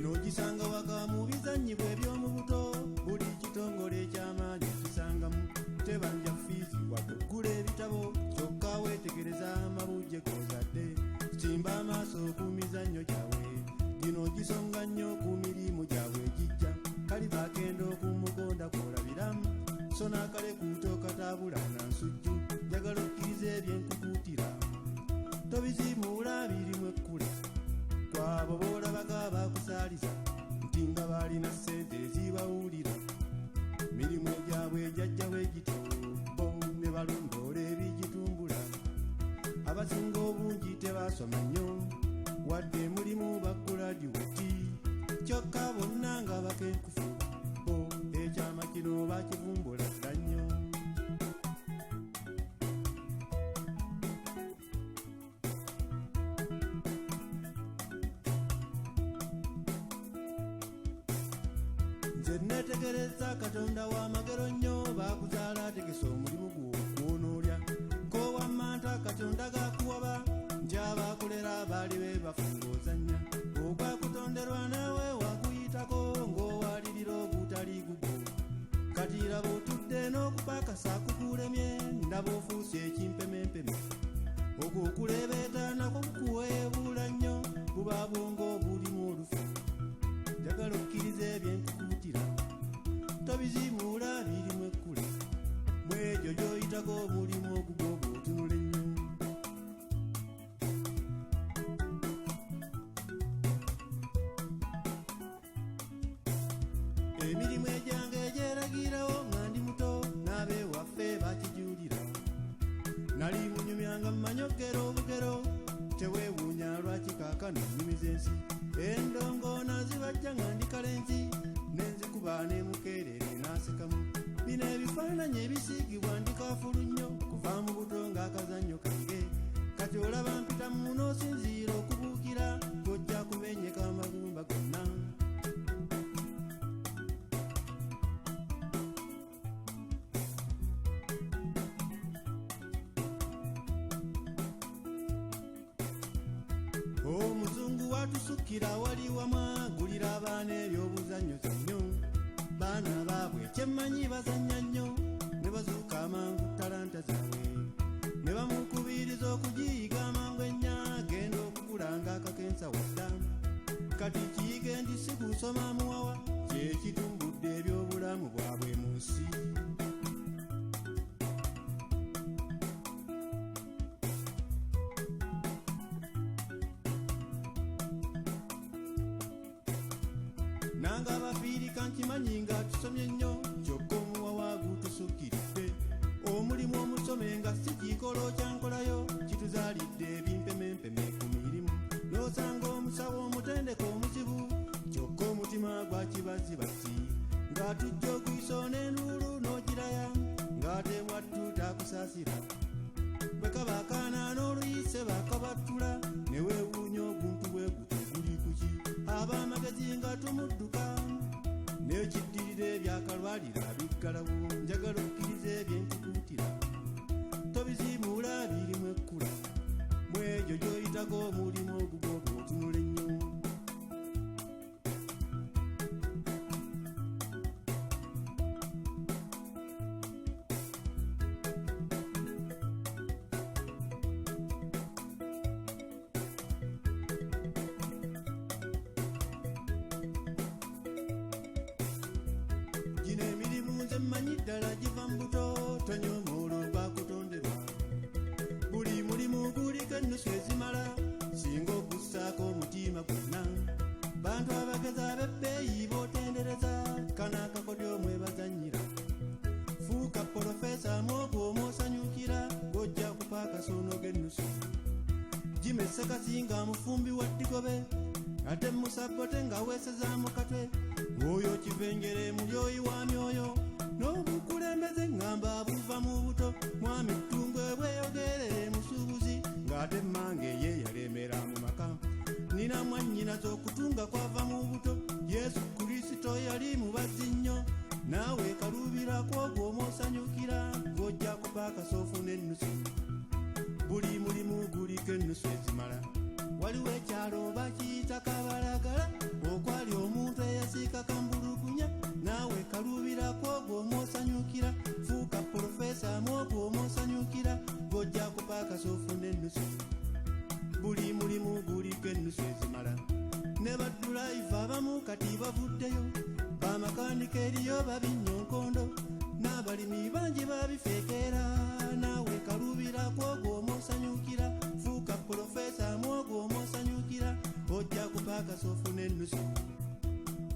eno gisanga waka mu bizannyibwa eby'omu buto buli kitongole eky'amaanyi kisangamu tebanja fiizi wadde oggula ebitabo kyokka weetegereza amabujje gozadde simba amaaso ku mizannyo gyabwe gino gisonga nnyo ku mirimu gyabwe egijja kali bakenda okumugonda kwolabiramu so n'akale kuto katabula na nsujju njagala okkiriza ebyenkukuutira tobizimuula birimu ekkula kwabo boolabaga bakusaaliza nti nga balina ssente ezibawulira mirimu egyabwe ejajjawo egitobo ne balondoola ebigitumbula abasinga obungi tebasoma nnyo wadde mulimu bakuladiweti kyokka bonna nga bakenkufu bo ekyama kino bakivumbula dda nnyo nze neetegereza katonda w'amagero nnyo bakuzaala ategesa omulimu gwo gwonoolya kowamanta katonda gakuwaba njabakulera baali be bafungoozannya ogwakutonderwa nawe waguyitako ng'owalirira ogutali gugwo kati laba otudde n'okupakasa kukulemye ndaba ofuuse ekimpemempeme ogwo okulebeeta nako kukuweebuula nnyo buba bwongo obulimu olufu njagala okkiriza ebyenkukuutira tobizimuula birimu ekkula mu egyo gy'oyitako omulimu ogugwo bw'otunula ennyo emirimu egyange egyeragirawo nga ndi muto n'abeewaffe bakijuulira nali munyumyanga mumanyogero obugero teweewuunya lwaki kaakano nnyumiza ensi endongoona zibajja nga ndi kalenzi nenzikuba n'emukeerere n'asekamu bino ebifaananyi ebisiigibwa ndi kaafulu nnyo kuva mu buto ng'akazannyo kange kati olaba mpita mu n'osinziira okubuukira gojja kumenyeka amagumba gonna omuzungu watusukira wali wamwagulira abaana ebyobuzannyo zannyo baana baabwe kyemmanyi bazannya nnyo ne bazuuka amangu talanta zaabwe ne bamukubiriza okugiyiga amangu ennya genda okukulanga akakensa wadda kati kiyige ndi si kusoma muwawa kyekitumbudde ebyobulamu bwabwe mu nsi nanga abafiirika nkimanyi nga tusomye nnyo kyokka omuwawa gutusukkiridde omulimu omusome nga si kikolo kyankolayo kituzaalidde ebimpemempeme ku mirimu n'osanga omusawo omutendeka omuzibu kyokka omutima gwakibazibazi ng'atujja okuyisa n'enduulu n'ogiraya ng'ate mwattu takusaasira bwe kaba akaana n'oluyise bakabattula ne weewuunya oguntu bwe guto guli kuki ab'amagezi nga tumudduka n'ekiddirira ebyakalwalira biggalawo njagala okkiriza ebyenkukuutira tobizimuula birimu ekkula mu egyo gy'oyitako omulimu ogugwo bw'otunula ennyo mmanyi ddala giva mu buto tonyooma olw'akutonderwa buli mulimu guliko ennusu ezimala singa ogussaako omutima gwonna bantu abagezi ab'ebbeeyi b'otendereza kana akakodyo mwebazannyira fuuka polofeesa mwogwo omwosanyukira gojja kupaakasa onog'ennusu jime ssekasi nga mufumbi wa ddigobe ate musabbote nga weesezaamu katwe oyo kivenjere mulyoyi wa myoyo n'obukulembeze ngamba buva mu buto mwami ttungwe bweyogerere musuubuzi ng'ate mmange ye yalemera mu maka nina mwannyina z'okutunga kwava mu buto yesu kristo yali mubazzi nnyo naawe kaluubira kwogwo omwosanyukira ng'ojja kupaakasa ofuna ennusu buli mulimu guliko ennusu ezimala waliwo ekyalo bakiyita kabalagala okwali abamu kati bavuddeyo bamakanika eriyo babinyonkondo n'abalimi bangi babifeekera naawe kalubira kwogo omosanyukira fuuka profesa mwogo omosanyukira ojja kupaaka sofu n'ennusu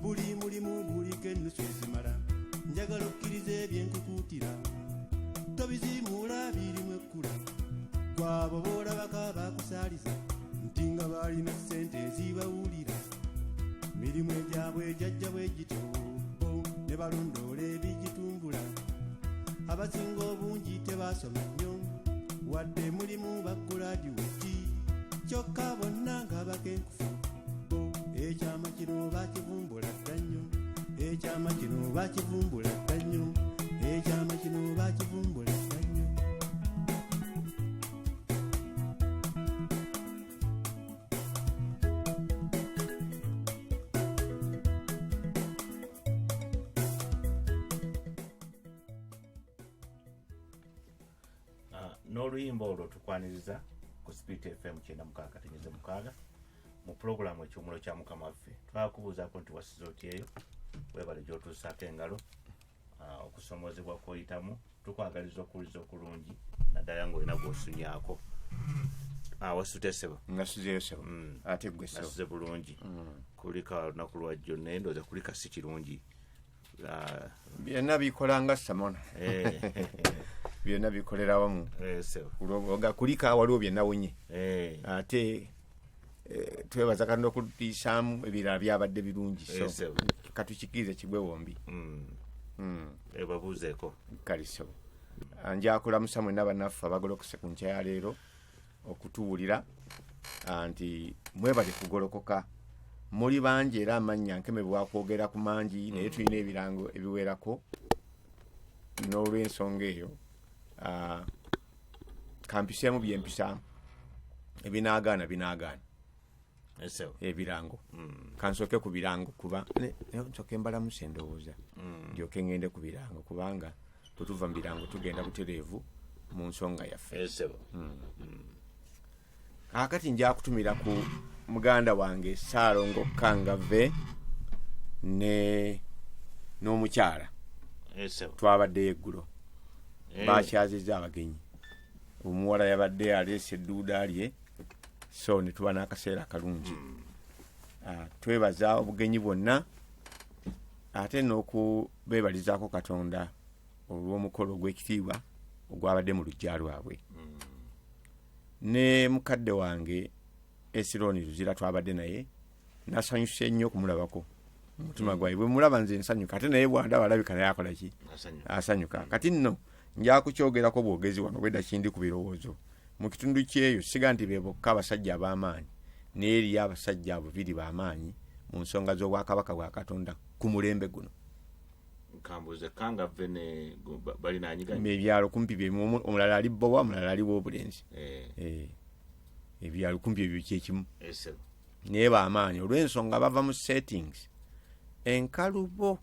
buli mulimu guliko ennusu ezimala njagala okkiriza ebyenkukuutira tobizimuula birimu ekkula gwabo boolabaka bakusaaliza nti nga baalina ssente ezibawulira mirimu egyabwe ejajja bwe gityo bo ne balondoola ebigitumbula abasinga obungi tebasoma nnyo wadde mulimu bagguladiweti kyokka bonna nga bakenkufu bo ekyama kino bakivumbula dda nnyo ekyama kino bakivumbula dda nnyo ekyama kino bakivumbula dda nnyo. N'oluyimba olwo tukwaniriza ku Spirit FM 96.6 mu programu ekyumulo kya Mukama waffe. Twakubuuzaako nti wasiza otyeyo webale gy'otuusaako engalo okusomozebwa kwoyitamu tukwagaliza okuwuliza okulungi naddala ng'olina gw'osunyaako. Wasute sebo? Nasuzeyo sebo. Ate gwe sebo? Nasuze bulungi. Kulika olunaku lwajjo naye ndowooza kulika si kirungi. Byonna bikolanga Samona. Byonna bikolera wamu. Oga kulika waliwo byennawonye. Ate twebaza Katonda okuddiisaamu ebirala byabadde birungi. So katukikirize kigwe wombi. Babuuzeeko. Kaliso. Nja kulamusa mwenna bannaffe abagolokose ku nkya ya leero okutuwulira nti mwebale kugolokoka. Muli bangi era amannya nkeme bwakwogera ku mangi naye tulina ebirango ebiwerako n'olw'ensonga eyo kampiseemu byempisa ebinaagaana ebirango kansooke ku birango kuba nsooke mbalamusa endowooza ndyoke ngende ku birango kubanga bwetuva mu birango tugenda butereevu mu nsonga yaffe. Kakati nja kutumira ku muganda wange Saalongo Kangave n'omukyala twabadde eggulo bakyaziza abagenyi omuwala yabadde aleese edduuda lye so ne tuba n'akaseera akalungi. Twebaza obugenyi bwonna ate n'okubeebalizaako Katonda olw'omukolo ogw'ekitiibwa ogwabadde mu luggya lwabwe. Ne mukadde wange Esironi Luzira twabadde naye nasanyuse nnyo okumulabako omutima gwaye bwe mulaba nze nsanyuka ate naye bwandaba alabika naye akola ki asanyuka. Kati nno nja kukyogerako bwogezi wano bwedda kindi ku birowoozo mu kitundu kyeyo siga nti be bokka abasajja ab'amaanyi naye eriyo abasajja ababiri b'amaanyi mu nsonga z'obwakabaka bwa Katonda ku mulembe guno. Kambuze Kangave ne balinanyiganya ebyalo kumpi bimu omulala ali Bbowa omulala ali W'obulenzi. Ebyalo kumpi ebyo kyekimu naye b'amaanyi olw'ensonga bava mu settings enkalubo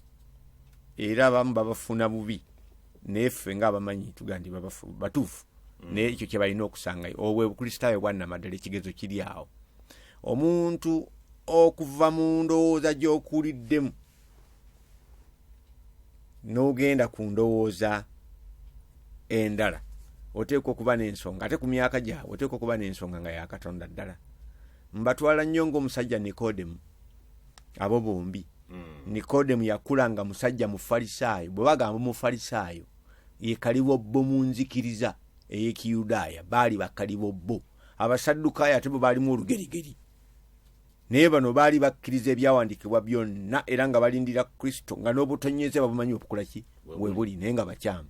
era abamu babafuna bubi naye ffe ng'abamanyi tuga nti batuufu naye ekyo kye balina okusangayo obwebukristaayo bwannamaddala ekigezo kiri awo. Omuntu okuva mu ndowooza gy'okuliddemu n'ogenda ku ndowooza endala oteekwa okuba n'ensonga ate ku myaka gyabwe oteekwa okuba n'ensonga nga ya Katonda ddala. Mbatwala nnyo ng'omusajja Nikodemu abo bombi. Nikodemu yakula nga musajja mufalisaayo bwe bagamba mufalisaayo ye kalibobbo mu nzikiriza ey'Ekiyudaaya baali bakalibobbo. Abasaddukaayo ate bo baalimu olugerigeri naye bano baali bakkiriza ebyawandiikibwa byonna era nga balindira Kristo nga n'obutonnyeze babumanyi okukola ki we buli naye nga bakyamu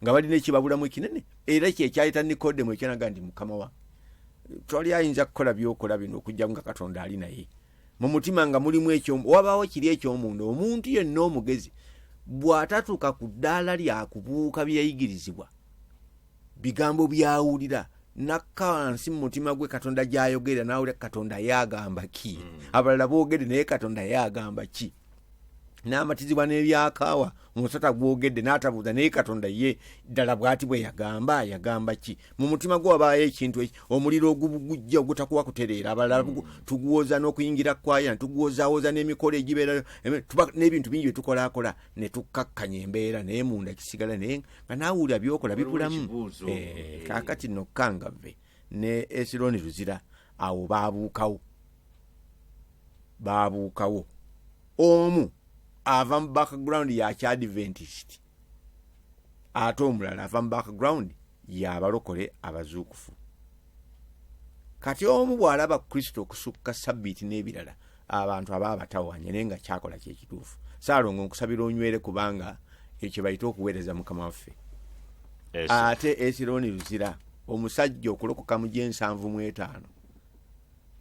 nga balina ekibabulamu ekinene era kyekyayita Nikodemu ekyanaga nti Mukama wa twali ayinza kukola byokola bino okujja nga Katonda ali naye mu mutima nga mulimu ekyo wabaawo kiri eky'omunda. Omuntu yenna omugezi bw'atatuuka ku ddaala lyakubuuka byeyigirizibwa bigambo byawulira nakka wansi mu mutima gwe Katonda gy'ayogera naawulira Katonda yagamba ki abalala boogere naye Katonda yagamba ki. n'amatizibwa n'ebyakaawa omusota gwogedde n'atabuuza naye Katonda ye ddala bw'ati bwe yagamba ki mu mutima gwe wabaayo ekintu omuliro ogugujja ogutakuwa kutereera abalala tuguwoza n'okuyingira kwaya tuguwozaawoza n'emikolo egibeerayo n'ebintu bingi bye tukolaakola ne tukkakkanya embeera naye munda kisigala naye nga naawulira byokola bikulamu. Kaakati nno Kangave ne Esironi Luzira awo baabuukawo omu ava mu background ya Adventist ate omulala ava mu background y'abalokole abazuukufu. Kati omu bw'alaba Kristo okusukka Sabbiiti n'ebirala abantu aba batawanya naye nga kyakola kyekituufu. Saalongo nkusabira onywere kubanga ekyo bayita okuweereza Mukama waffe. Ate Esironi Luzira omusajja okulokoka mu G75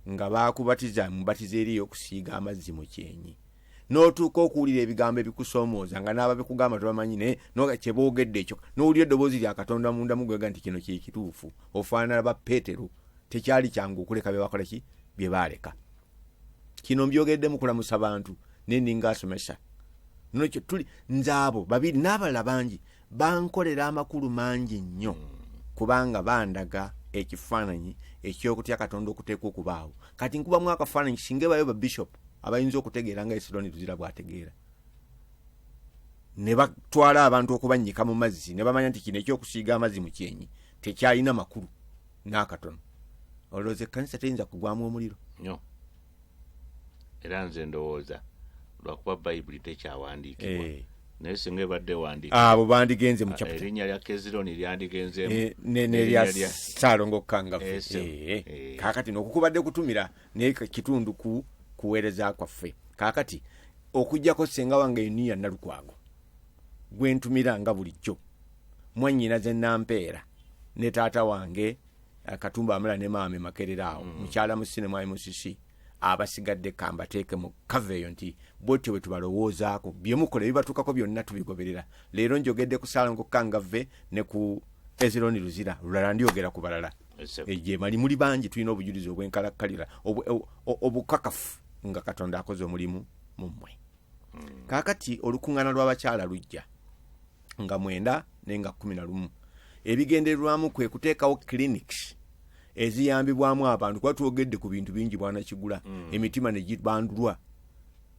nga baakubatiza mubatiza eri y'okusiiga amazzi mu kyenyi n'otuuka okuwulira ebigambo ebikusoomooza nga n'ababikugamba tebamanyi naye kyeboogedde ekyo n'owulira eddoboozi lya Katonda munda mugwega nti kino kye kituufu ofaanana ba Peetero tekyali kyangu okuleka bye bakola ki bye baaleka. Kino mbyogedde mu kulamusa bantu n'endinga asomesa nokyo tuli nzaabo babiri n'abalala bangi bankolera amakulu mangi nnyo kubanga bandaga ekifaananyi ekyokutya Katonda okuteeka okubaawo. Kati nkubamu akafaananyi singa bayo ba bishop abayinza okutegeera nga Esironi Luzira bw'ategeera ne batwala abantu okubannyika mu mazzi ne bamanya nti kino ekyokusiiga amazzi mu kyenyi tekyalina makulu n'akatono. Olowooza ekkanisa teyinza kugwamu omuliro nnyo. Era nze ndowooza lwakuba Bayibuli tekyawandiikibwa naye singa ebadde wandiikibwa abo bandigenze mu chapter erinnya lya Esironi lyandigenzeemu n'erya Saalongo Kangave. Kaakati n'okukubadde kutumira naye kitundu kuweereza kwaffe. Kaakati okujjako ssenga wange Yuniya Nalukwago gwe ntumira nga bulijjo mwannyina ze Nampeera ne taata wange Katumba Amala ne Maame Makerera awo mukyala mu sinema MCC abasigadde kambateeke mu kaveeyo nti bwetyo bwe tubalowoozaako byemukola ebibatuukako byonna tubigoberera. Leero njogedde ku Saalongo Kangave ne ku Esironi Luzira lulala ndyogera ku balala gye mali muli bangi tulina obujulizi obwenkalakkalira obukakafu nga Katonda akoze omulimu mu mmwe. Kaakati olukuŋŋaana lw'abakyala lujja nga 9 nenga 11 ebigendererwamu kwe kuteekawo clinics eziyambibwamu abantu kuba twogedde ku bintu bingi bwana Kigula emitima ne gibandulwa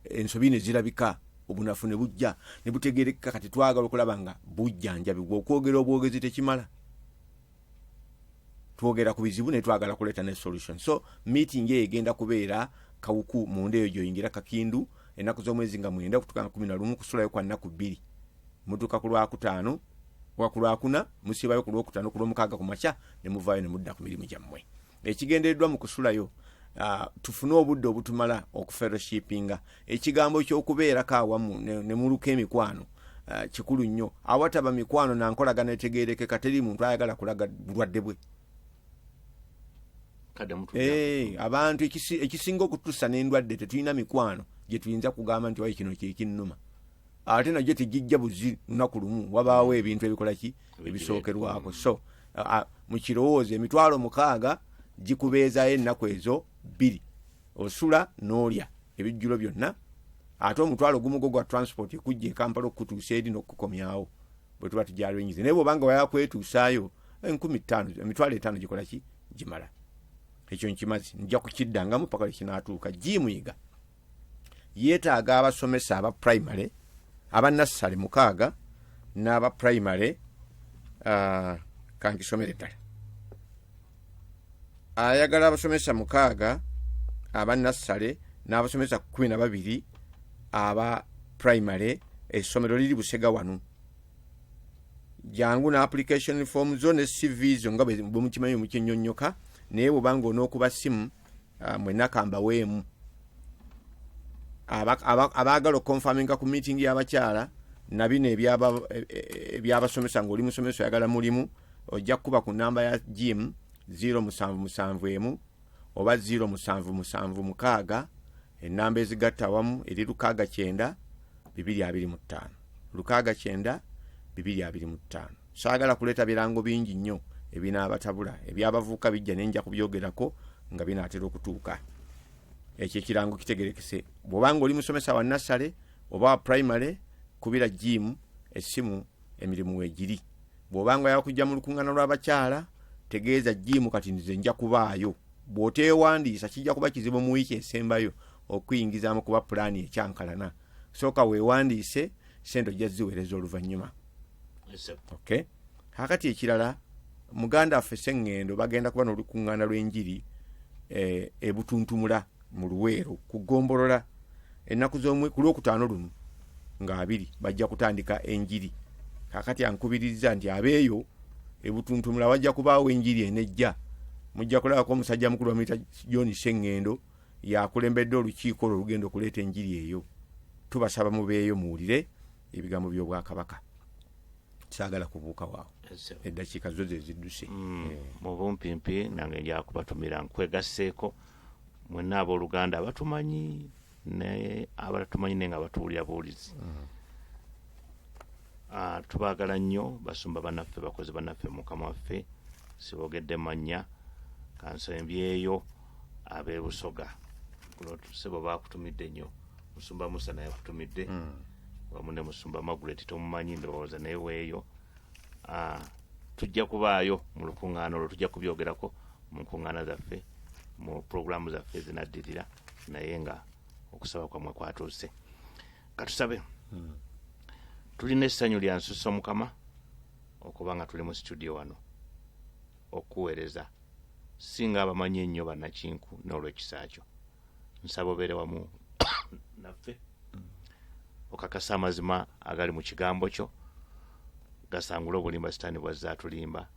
ensobi ne zirabika obunafu ne bujja ne butegeereka. Kati twagala okulaba nga bujjanjabibwa. Okwogera obwogezi tekimala twogera ku bizibu ne twagala kuleeta ne solution. So meeting egenda kubeera Kawuku mu ndeeyo gy'oyingira Kakindu ennaku z'omwezi nga 9 okutuuka 11 kusulayo kwa nnaku 2 mutuuka ku Lwakutaano ku Lwakuna musibayo ku Lwokutaano ku Lwomukaaga ku makya ne muvaayo ne mudda ku mirimu gyammwe. Ekigendereddwa mu kusulayo tufune obudde obutumala okufellowshippinga ekigambo ky'okubeerako awamu ne muluka emikwano kikulu nnyo. Awataba mikwano na nkolagana etegeerekeka teri muntu ayagala kulaga bulwadde bwe. Abantu ekisinga okutusa n'endwadde tetulina mikwano gye tuyinza kugamba nti wayi kino kyekinnuma ate najyo tegijja buzi lunaku lumu wabaawo ebintu ebikola ki ebisookerwako. So mu kirowoozo emitwalo 6 gikubeezaayo ennaku ezo 2 osula n'olya ebijjulo byonna ate omutwalo gumu gwa transport ekujja e Kampala okutuusa eri n'okukomyawo bwe tuba tujalwenyize naye bw'obanga wayakwetuusaayo 15,000 emitwalo 5 gikola ki gimala. Ekyo nkimazi nja kukiddangamu paka lekinaatuuka. Gimuyiga yeetaaga abasomesa aba primary aba nassale 6 n'aba primary kankisomere ddala ayagala abasomesa 6 aba nassale n'abasomesa 12 aba primary. Essomero liri Busega wano jangu na application form zo ne CV zo nga bwe mukimanyi mukinyonnyoka naye bw'obanga onookuba simu mwenakamba weemu abaagala okonfaminga ku meeting y'abakyala na bino ebyabasomesa ng'oli musomesa oyagala mulimu ojja kukuba ku namba ya Jim 0771 oba 0776 enamba ezigatta awamu eri 69 225 69 225. Saagala kuleeta birango bingi nnyo ebinaabatabula ebyabavuuka bijja nenja kubyogerako nga binaatera okutuuka. Ekyo ekirango kitegerekese bw'obanga oli musomesa wa nassale oba primary kubira gym essimu emirimu wegiri bw'obanga yakujja mu lukuŋŋaana lw'abakyala tegeeza gym kati nze nja kubaayo bw'oteewandiisa kijja kuba kizibu mu wiiki esembayo okuyingizaamu kuba pulaani ekyankalana sooka weewandiise sente ojja ziweereza oluvannyuma. Okay. Kakati ekirala muganda waffe Sseŋŋendo bagenda kuba n'olukuŋŋaana lw'enjiri ebutuntumula mu Luweero ku Ggombolola ennaku z'omwe ku Lwokutaano luno nga 2 bajja kutandika enjiri. Kakati ankubiriza nti abeeyo ebutuntumula wajja kubaawo enjiri enejja mujja kulabako omusajja mukulu amuyita John Sseŋŋendo yakulembedde olukiiko olugenda okuleeta enjiri eyo. Tubasaba mubeeyo muwulire ebigambo by'Obwakabaka. Saagala kubuuka waawo eddakiika zo zezidduse mu bumpimpi nange nja kubatumira nkwegasseeko mwenna abooluganda abatumanyi ne abatumanyi naye nga batuwulira buwulizi. Tubaagala nnyo basumba bannaffe bakozi bannaffe Mukama waffe siboogedde mannya kansembyeyo ab'e Busoga sebo baakutumidde nnyo musumba Musa naye akutumidde wamu ne musumba Margaret tomumanyi ndowooza naye weeyo. Tujja kubaayo mu lukuŋŋaana olwo tujja kubyogerako mu nkuŋŋaana zaffe mu puroguramu zaffe zinaddirira naye nga okusaba kwamwe kwatuuse. Katusabe tulina essanyu lya nsusso Mukama okuba nga tuli mu studio wano okuweereza singa abamanyi ennyo bannakinku n'olw'ekisa kyo nsaba obeere wamu naffe okakasa amazima agali mu kigambo kyo gasangula obulimba sitaani bwazza atulimba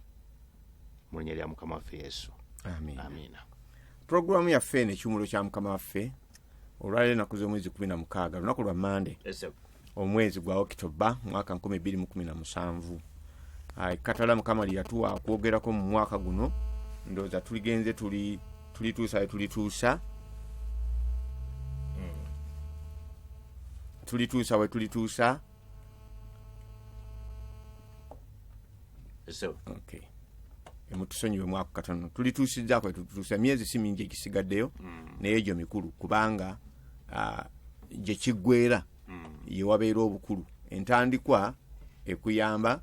mu linnya lya Mukama waffe Yesu. Amiina. Puroguramu yaffe eno ekyumulo kya Mukama waffe olwaleero ennaku z'omwezi 16 lunaku lwa Mande omwezi gwa Okitoba mwaka 2017. Katala Mukama lyatuwa kwogerako mu mwaka guno ndowooza tuligenze tulituusa we tulituusa tulituusa we tulituusa. Okay. Emutusonyiwe mwaka katono tulituusizzaako we tulituusa emyezi si mingi egisigaddeyo naye egyo mikulu kubanga gye kiggweera ye wabeera obukulu. Entandikwa ekuyamba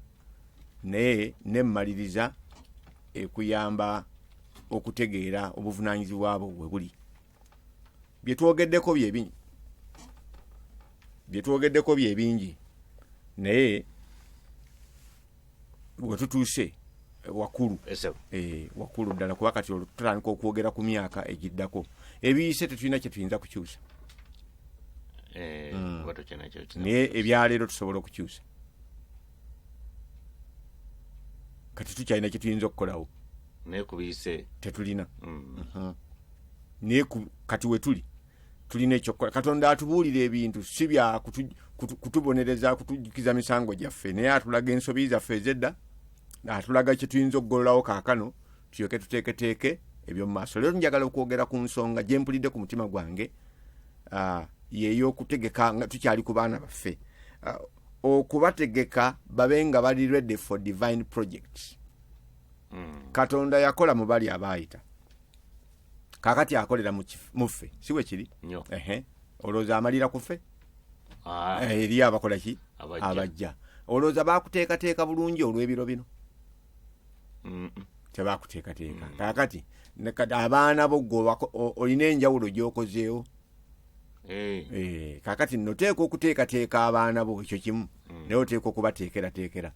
naye nemmaliriza ekuyamba okutegeera obuvunaanyizibwa bwo bwe buli. byetwogeddeko bye bingi naye bwe tutuuse wakulu ddala kuba kati tutandika okwogera ku myaka egiddako ebiyise tetulina kye tuyinza kukyusa naye ebyaleero tusobola okukyusa kati tukyalina kye tuyinza okukolawo naye kubiyise tetulina naye kati we tulina ekyokukola. Katonda atubuulira ebintu si bya kutubonereza kutujjukiza misango gyaffe naye atulaga ensobi zaffe ez'edda atulaga kye tuyinza okugololawo kaakano tulyoke tuteeketeeke eby'omu maaso. Leero njagala okwogera ku nsonga gye mpulidde ku mutima gwange yeey'okutegeka nga tukyali ku baana baffe okubategeka babe nga bali ready for divine projects. Katonda yakola mu bali abaayita kaakati akolera muffe si bwe kiri olowooza amalira ku ffe eri abakola ki abajja olowooza baakuteekateeka bulungi olw'ebiro bino tebaakuteekateeka kaakati abaana bo olina enjawulo gy'okozeewo kaakati nno teeka okuteekateeka abaana bo ekyo kimu naye oteeka okubateekerateekera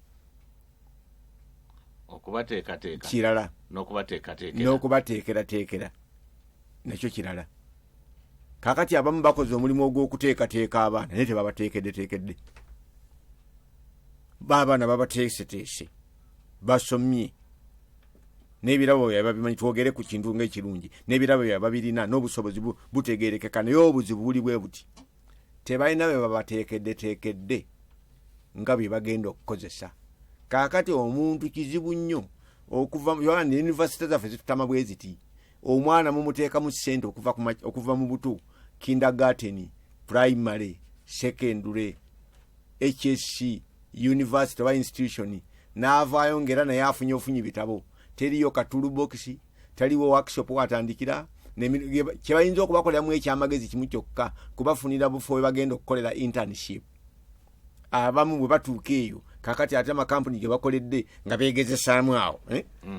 kirala n'okubateekerateekera nakyo kirala. Kaakati abamu bakoze omulimu ogw'okuteekateeka abaana naye tebabateekeddeteekedde. Baabaana babateeseteese basomye n'ebirabo byabwe babimanyi. Twogere ku kintu ng'ekirungi n'ebirabo byabwe babirina n'obusobozi butegeerekeka naye obuzibu buli bwe buti tebalina bwe babateekeddeteekedde nga bye bagenda okukozesa. Kaakati omuntu kizibu nnyo okuva mu yunivasite zaffe zitutama bwe ziti omwana mumuteeka mu ssente okuva mu buto kindergarten primary secondary HSC university oba institution n'avaayo ngera naye ofunye bitabo teriyo katulu box taliwo workshop watandikira kyebayinza okubakoleramu ekyamagezi kimu kyokka kubafunira bufo we bagenda okukolera internship. Abamu bwe batuuka eyo kakati ate amakampuni ge bakoledde nga beegezesaamu awo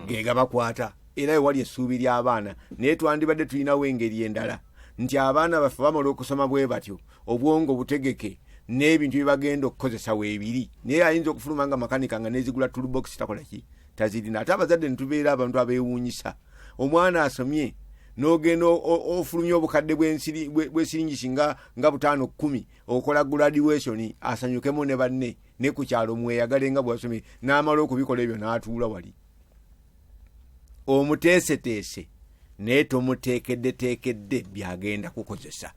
ge gabakwata era ewali essuubi ly'abaana. Naye twandibadde tulinawo engeri endala nti abaana baffe bamala okusoma bwe batyo obwongo butegeke n'ebintu bye bagenda okukozesa weebiri. Naye ayinza okufuluma nga makanika nga nezigula toolbox takola ki tazirina. Ate abazadde ne tubeera abantu abeewuunyisa. Omwana asomye n'ogenda ofulumye obukadde bw'esiringisi nga 5-10 okola graduation asanyukemu ne banne ne ku kyalo mweyagale nga bwasomye n'amala okubikola ebyo n'atuula wali. Omuteeseteese naye tomuteekeddeteekedde byagenda kukozesa.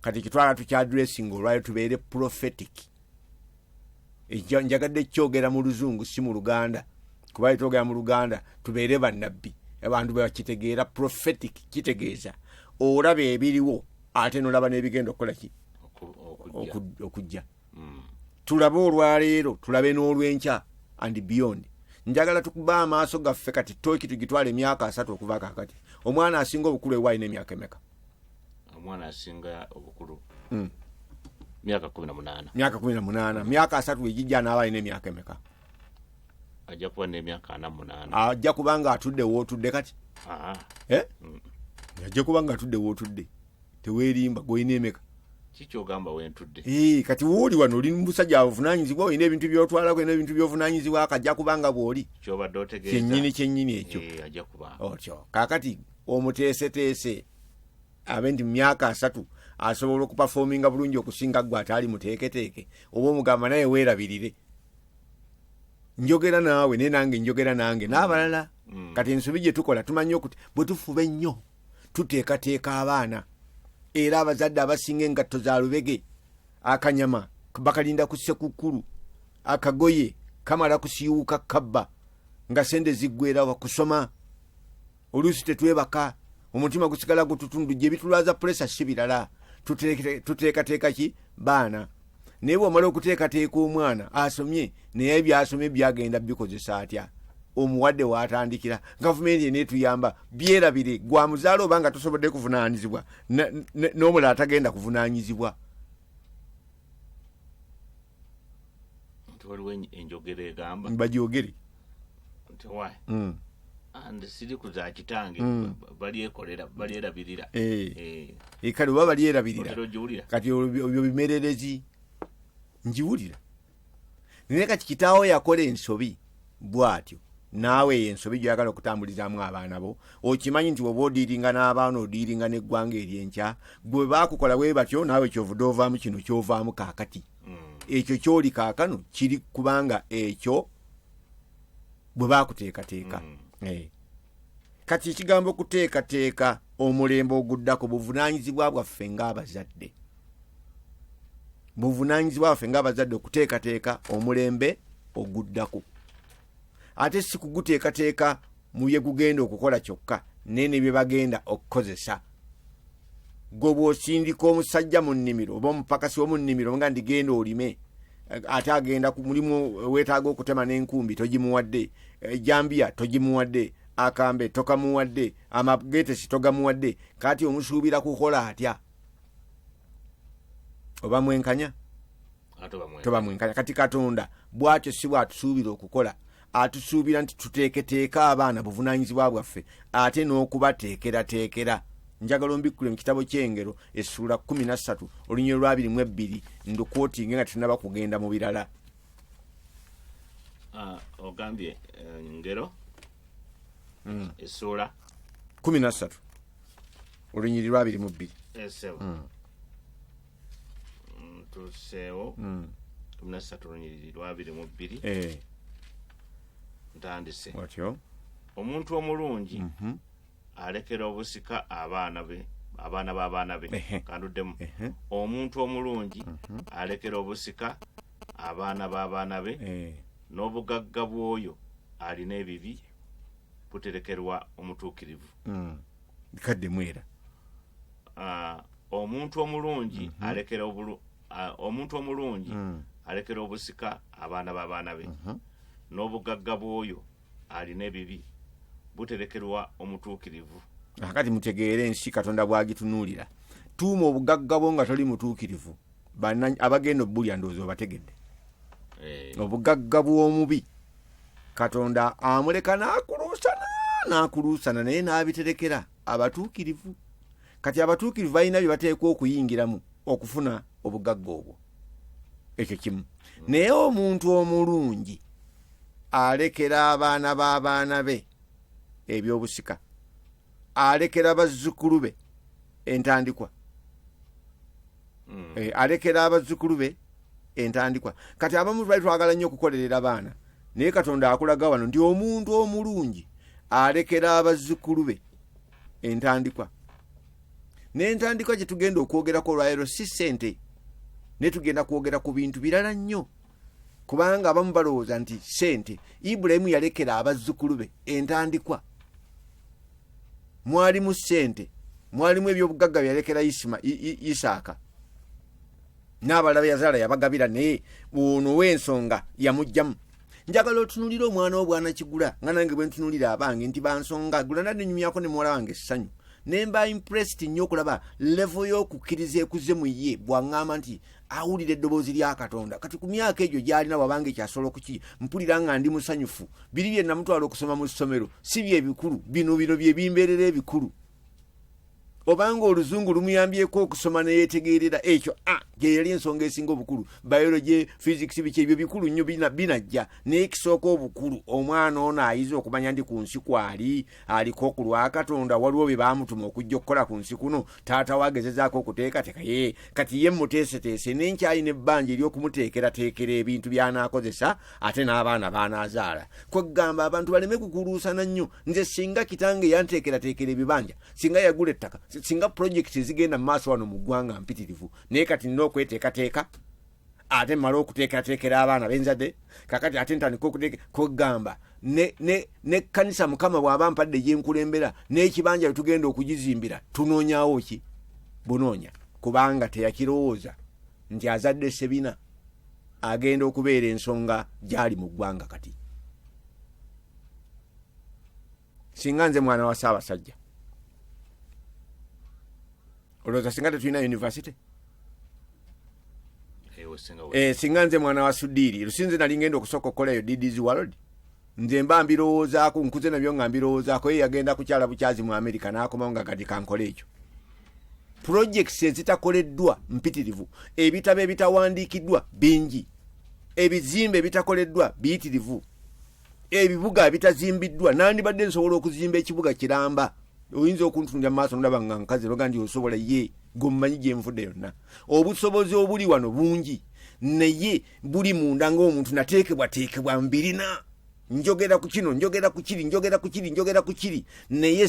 Kati kitwala tukyadressing olwayo tubeere prophetic. Njagadde kyogera mu Luzungu si mu Luganda kuba twogera mu Luganda tubeere bannabbi. Abantu bakitegeera prophetic kitegeeza olaba ebiriwo ate nolaba n'ebigenda okukola ki okujja. Tulabe olwaleero tulabe n'olwenkya and beyond. Njagala tukuba amaaso gaffe kati tooki tugitwala emyaka 3 okuva kakati. Omwana asinga obukulu ewaali n'emyaka emeka? Omwana asinga obukulu myaka 18. Myaka 18. Myaka 3 ejijja n'abaali n'emyaka emeka? Ajja kuba n'emyaka 48. Ajja kubanga atudde wootudde kati. Ajja kubanga atudde wootudde. Teweerimba gw'olina emeka. Kikyogamba wentudde. Kati wooli wano oli musajja avunaanyizibwa olina ebintu by'otwalako n'ebintu by'ovunaanyizibwa akajja kubanga bw'oli. Kyobadde otegeeza. Kyennyini ekyo. Ajja kuba. Otyo. Kaakati omuteeseteese abe nti myaka 3 asobola okupafominga bulungi okusinga gwe ataali muteeketeeke oba omugamba naye weerabirire. Njogera naawe ne nange njogera nange n'abalala. Kati ensobi gye tukola tumanyi okuti bwe tufuba ennyo tuteekateeka abaana era abazadde abasinga engatto za lubege akanyama bakalinda ku ssekukulu akagoye kamala kusiiwuka kabba nga sente ziggwera wakusoma oluusi tetwebaka omutima gusigala gututundu gye bitulwaza puresa si birala tuteekateeka ki baana. Naye bw'omala okuteekateeka omwana asomye naye byasomye byagenda bikozesa atya omuwadde waatandikira gavumenti eneetuyamba byerabire gwa muzaala oba nga tosobodde kuvunaanyizibwa n'omulala atagenda kuvunaanyizibwa. Waliwo enjogera egamba bagyogere nti wayi andi siriku za kitange balyerabirira. Kale oba balyerabirira ogiwulira kati ebyo bimererezi njiwulira. Naye kati kitaawo yakola ensobi bw'atyo naawe ensobi gy'oyagala okutambulizaamu abaana bo okimanyi nti oba odiiringa n'abaana odiiringa n'eggwanga ery'enkya bwe baakukola bwe batyo naawe kyovudde ovaamu kino kyovaamu kaakati. Ekyo kyoli kaakano kiri kubanga ekyo bwe baakuteekateeka. Kati ekigambo kuteekateeka omulembe oguddako buvunaanyizibwa bwaffe ng'abazadde. Buvunaanyizibwa bwaffe ng'abazadde okuteekateeka omulembe oguddako. Ate si kuguteekateeka mu bye gugenda okukola kyokka naye ne bye bagenda okukozesa. Gwe bw'osindika omusajja mu nnimiro oba omupakasi w'omu nnimiro nga ndigenda olime ate agenda ku mulimu weetaaga okutema n'enkumbi togimuwadde, ejjambiya togimuwadde, akambe tokamuwadde, amagetesi togamuwadde, kati omusuubira kukola atya? Oba mwenkanya? Toba mwenkanya. Kati Katonda bw'atyo si bw'atusuubira okukola. Atusuubira nti tuteeketeeka abaana buvunaanyizibwa bwaffe ate n'okubateekerateekera. Njagala ombikkule mu kitabo ky'Engero essuula 13 olunyiriri lwa 22 ndukwotinge nga tunaba kugenda mu birala. Ogambye Engero essuula 13 olunyiriri lwa 22 esewo tuseewo 13 olunyiriri lwa 22 ntandise watyo. Omuntu omulungi alekera obusika abaana b'abaana be. Kanduddemu. Omuntu omulungi alekera obusika abaana b'abaana be n'obugagga bw'oyo alina ebibi buterekerwa omutuukirivu. Kadde mwera. Omuntu omulungi alekera obusika abaana b'abaana be n'obugagga bw'oyo alina ebibi buterekerwa omutuukirivu. akati mutegeere ensi Katonda bwagitunuulira. Tuuma obugagga bwo nga toli mutuukirivu, abagenda obbulya ndowooza obategedde. Obugagga bw'omubi Katonda amuleka n'akuluusana naye n'abiterekera abatuukirivu. Kati abatuukirivu balina bye bateekwa okuyingiramu okufuna obugagga obwo. Ekyo kimu. Naye omuntu omulungi alekera abaana b'abaana be ebyobusika, alekera bazzukulu be entandikwa, alekera abazzukulu be entandikwa. Kati abamu bali twagala nnyo okukolerera abaana, naye Katonda akulaga wano nti omuntu omulungi alekera abazzukulu be entandikwa. N'entandikwa gye tugenda okwogerako olwaleero si ssente, ne tugenda kwogera ku bintu birala nnyo, kubanga abamu balowooza nti ssente. Ibulayimu yalekera abazzukulu be entandikwa. Mwalimu ssente, mwalimu ebyobugagga byalekera Isaaka, n'abalala yazaala yabagabira, naye ono w'ensonga yamugjamu. Njagala otunulira omwana w'obwana kigula nga nange bwe ntunulira abange nti bansonga gula nadde nyumyako ne muwala wange essanyu. Nemba impressed nnyo okulaba level y'okukkiriza ekuze mu ye bw'aŋŋamba nti awulira eddoboozi lya Katonda. Kati ku myaka egyo gy'alina wabanga ekyasobola okuki mpulira nga ndi musanyufu. Biri bye namutwala okusoma mu ssomero si bye bikulu, bino bye bimbeerera ebikulu. Obanga oluzungu lumuyambyeko okusoma ne yeetegeerera ekyo gye yali ensonga esinga obukulu. Biology, physics, biki ebyo bikulu nnyo binajja, naye ekisooka obukulu omwana ono ayiza okumanya ndi ku nsi kwali aliko ku lwa Katonda, waliwo bye baamutuma okujja okukola ku nsi kuno. Taata wagezezaako okuteekateeka ye, kati ye muteeseteese n'enkyalina ebbanja ery'okumuteekerateekera ebintu by'anaakozesa ate n'abaana baanaazaala. Kwegamba abantu baleme kukuluusana nnyo. Nze singa kitange yanteekerateekera ebibanja, singa yagula ettaka, singa project zigenda maaso wano mu ggwanga mpitirivu, naye kati nina okweteekateeka ate mmala okuteekateekera abaana benzadde, kakati ate ntandika okuteeka. Kwegamba n'ekkanisa Mukama bw'aba mpadde gyenkulembera n'ekibanja tugenda okugizimbira, tunoonyawo ki? Bunoonya, kubanga teyakirowooza nti azadde Sebina agenda okubeera ensonga gyali mu ggwanga. Kati singa nze mwana wa Ssaabasajja, olowooza singa tetulina university? Singa nze mwana wa Sudiiri, lusinze nali ngenda okusooka okukolayo DD's World, nze mba mbirowoozaako, nkuze nabyo nga mbirowoozaako. Ye yagenda kukyala bukyazi mu America n'akomawo nga kati kankole ekyo. Projects ezitakoleddwa mpitirivu, ebitabo ebitawandiikiddwa bingi, ebizimbe ebitakoleddwa biyitirivu, ebibuga ebitazimbiddwa. Nandibadde nsobola okuzimba ekibuga Kiramba, oyinza okuntundira maaso ndaba nga nkazi baga ndi osobola ye gomumanyi gye nvudde yonna. Obusobozi obuli wano bungi, naye buli munda ng'omuntu nateekebwateekebwa mbirina. Njogera ku kino, njogera ku kiri, njogera ku kiri, njogera ku kiri, naye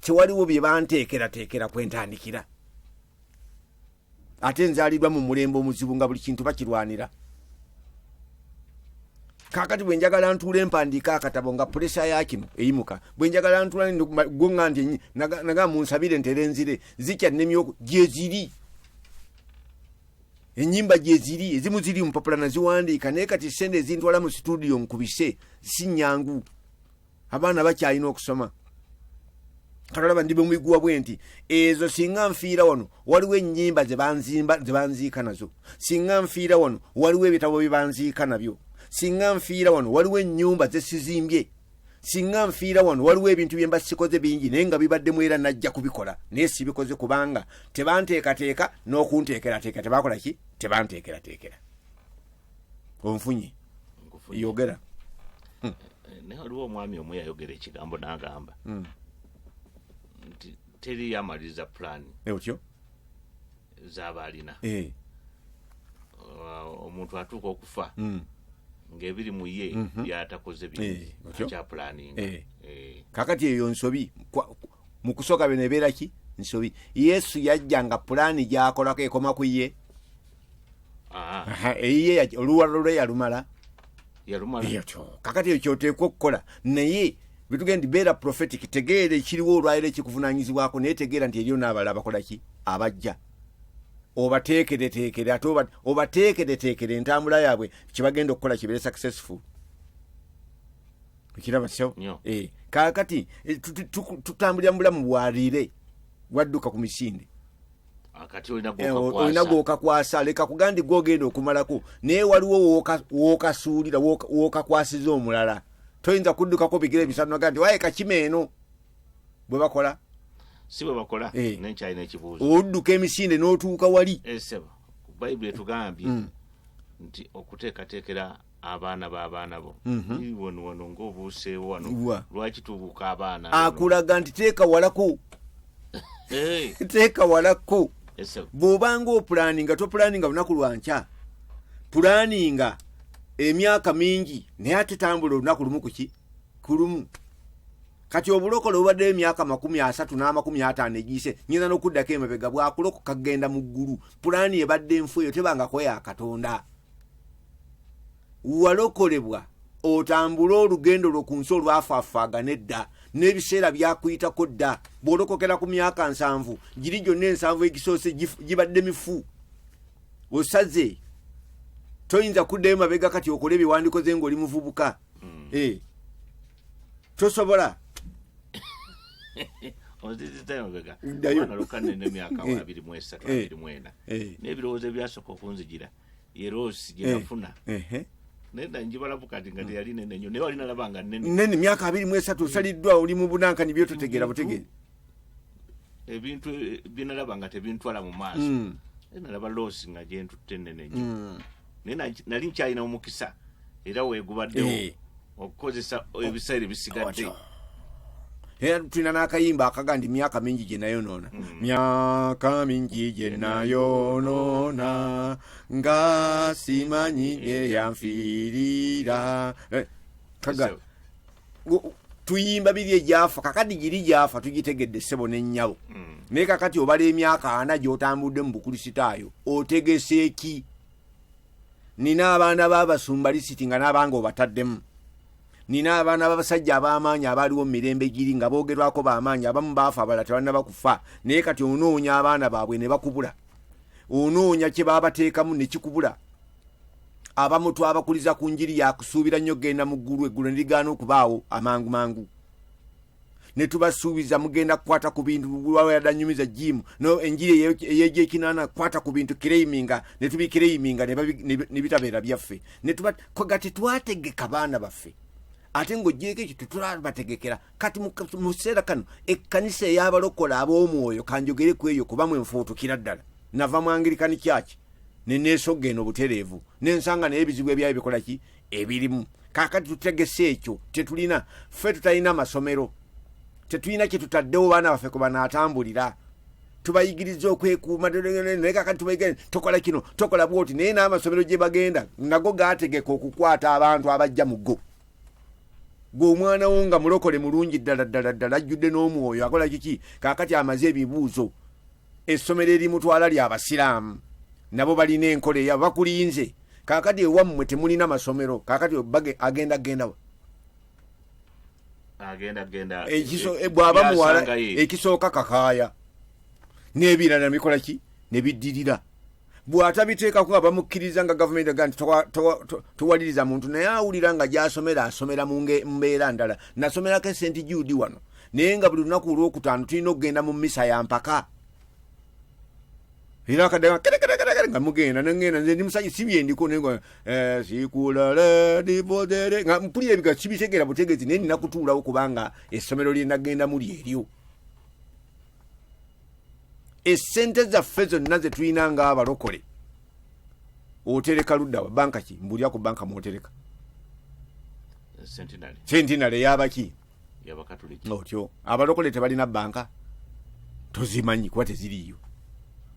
tewaliwo bye banteekerateekera kwentandikira. Ate nzaalirwa mu mulembe omuzibu nga buli kintu bakirwanira. Kakati bwe njagala ntuule empandiika akatabo nga pulesa ya kino eyimuka, bwe njagala ntuula gonga nti naga munsabire nterenzire, zikyannemyoko gye ziri. Ennyimba gye ziri, ezimu ziri mu mpapula naziwandiika, naye kati sente ezintwala mu studio nkubise si nnyangu. Abaana bakyalina okusoma. Katolaba ndi bwemwiguwa bwe nti ezo singa nfiira wano waliwo ennyimba ze banziika nazo, singa nfiira wano waliwo ebitabo bye banziika nabyo, singa nfiira wano waliwo ennyumba ze sizimbye, singa nfiira wano waliwo ebintu bye mba sikoze bingi naye nga bibaddemu era najja kubikola, naye sibikoze kubanga tebanteekateeka n'okunteekerateeka. Tebakola ki? Tebanteekerateekera. Onfunye yogera. Naye waliwo omwami omu yayogera ekigambo n'agamba nti teri yamaliza pulaani otyo z'aba alina. Omuntu atuuka okufa ng'ebiri mu ye byatakoze bingi akya pulaaninga. Kakati eyo nsobi mu kusooka bino ebeera ki? Nsobi. Yesu yajja nga pulaani gy'akolako ekoma ku ye. Eyiye oluwalo lwe yalumala. Kakati ekyo oteekwa okukola, naye bitugenda beera prophetic, tegeera ekiriwo olwaliro ekikuvunaanyizibwako, naye tegeera nti eriyo n'abalala bakola ki? Abajja. Obateekereteekere ate obateekereteekere entambula yaabwe kibagenda okukola kibeere successful. okiraba syo Nnyo. kaakati tutambulira mu bulamu bwalire wadduka ku misinde akati olina gwokakwasa leka kugandi gwogenda okumalako naye waliwo wokasuulira wokakwasiza omulala toyinza kuddukako bigere bisatu naga nti waye kakima eno bwe bakola si bwe bakola nenkyalina ekibuuzo odduka emisinde n'otuuka wali esebo bayibuli etugambye nti okuteekateekera abaana b'abaana bo wano ng'obuuseewo wano lwaki tubuuka abaana akulaga nti teeka walako teeka walako bw'obanga opulaninga topulaninga lunaku lwankya pulaninga emyaka mingi naye ate tambula olunaku lumu kulumu kati obulokole obaddeyo emyaka 30 n'50 egiise nyina n'okuddako emabega bwakulokoka kagenda mu ggulu pulani ebadde enfu eyo tebangako ya katonda walokolebwa otambula olugendo lwo ku nsi olwafaafaaga nedda n'ebiseera byakuyitako dda bw'olokokera ku myaka 7 giri gyonna 7 egisoose gibadde mifu osaze toyinza kuddayo mabega kati okole ebiwandikoze ng'oli muvubuka tosobola n'ebirowoozo ebyasooka okunzijira yeroosi gye nafuna nenda njibalabu kati nga teyali nene nnyo naye walina labanga nene myaka 23 osaliddwa oli mu bunankani byototegeera butegeere ebintu byenalaba nga tebintwala mu maaso nalaba loosi nga gyentutte nene nnyo naye nali nkyalina omukisa era weegubaddewo okukozesa ebiseera ebisigadde era tulina n'akayimba akaga ndi myaka mingi gye nayonoona myaka mingi gye nayonoona nga simanyi eyanfiirira tuyimba biri egyafa kakati giri gyafa tugitegedde ssebo n'ennyabo naye kakati obala emyaka 4 gy'otambudde mu bukulisitaayo otegese ki nina abaana b'abasumba lisiti nga n'abanga obataddemu nina abaana b'abasajja ab'amaanyi abaliwo mu mirembe giri nga boogerwako b'amaanyi abamu baafa abalala tebalina bakufa naye kati onoonya abaana baabwe ne bakubula onoonya kye baabateekamu ne kikubula abamu twabakuliza ku njiri yakusuubira nnyo genda mu ggulu eggulu ne ligaana okubaawo amangu mangu ne tubasuubiza mugenda kukwata ku bintu wawadanyumiza jimu no enjiri ey'ekinaana kwata ku bintu kireiminga ne tubikireiminga ne bitabeera byaffe ne gati twategeka baana baffe ate ng'ogyeko ekyo tetulabategekera kati mu kiseera kano ekkanisa ey'abalokola ab'omwoyo kanjogere ku eyo kuba mwenfuutukira ddala nava mu angirikani kyaki ne neesogga eno butereevu n'ensanga naye ebizibu ebyayo bikola ki ebirimu kaakati tutegese ekyo tetulina ffe tutalina masomero tetulina kye tutaddewo baana baffe ku banaatambulira tubayigiriza okwekuuma naye kakati tubayigiriza tokola kino tokola bwoti naye n'amasomero gye bagenda nago gaategeka okukwata abantu abajja mu go gw'omwana wo nga mulokole mulungi ddala ajjudde n'omwoyo akola kiki kaakati amaze ebibuuzo essomero erimutwala ly'abasiraamu nabo balina enkola eya bakulinze kaakati ewammwe temulina masomero kaakati agenda bw'aba muwala ekisooka kakaaya n'ebirala bikola ki ne biddirira bw'atabiteekako nga bamukkiriza nga gavumenti aga nti towaliriza muntu naye awulira nga gy'asomera asomera mu mbeera ndala nasomerako St. Jude wano naye nga buli lunaku olwokutaano tulina okugenda mu mmisa ya mpaka era akaddaga nga mugenda nengenda nze ndi musajja si byendiko nenga sikulala dipodere nga mpulira ebiga kibitegeera butegeezi naye nina kutuulawo kubanga essomero lye nagenda muli eryo essente zaffe zonna ze tulina ng'abalokole otereka ludda wa banka ki mbulira ku banka mwotereka sentinale yabaki otyo abalokole tebalina banka tozimanyi kuba teziriyo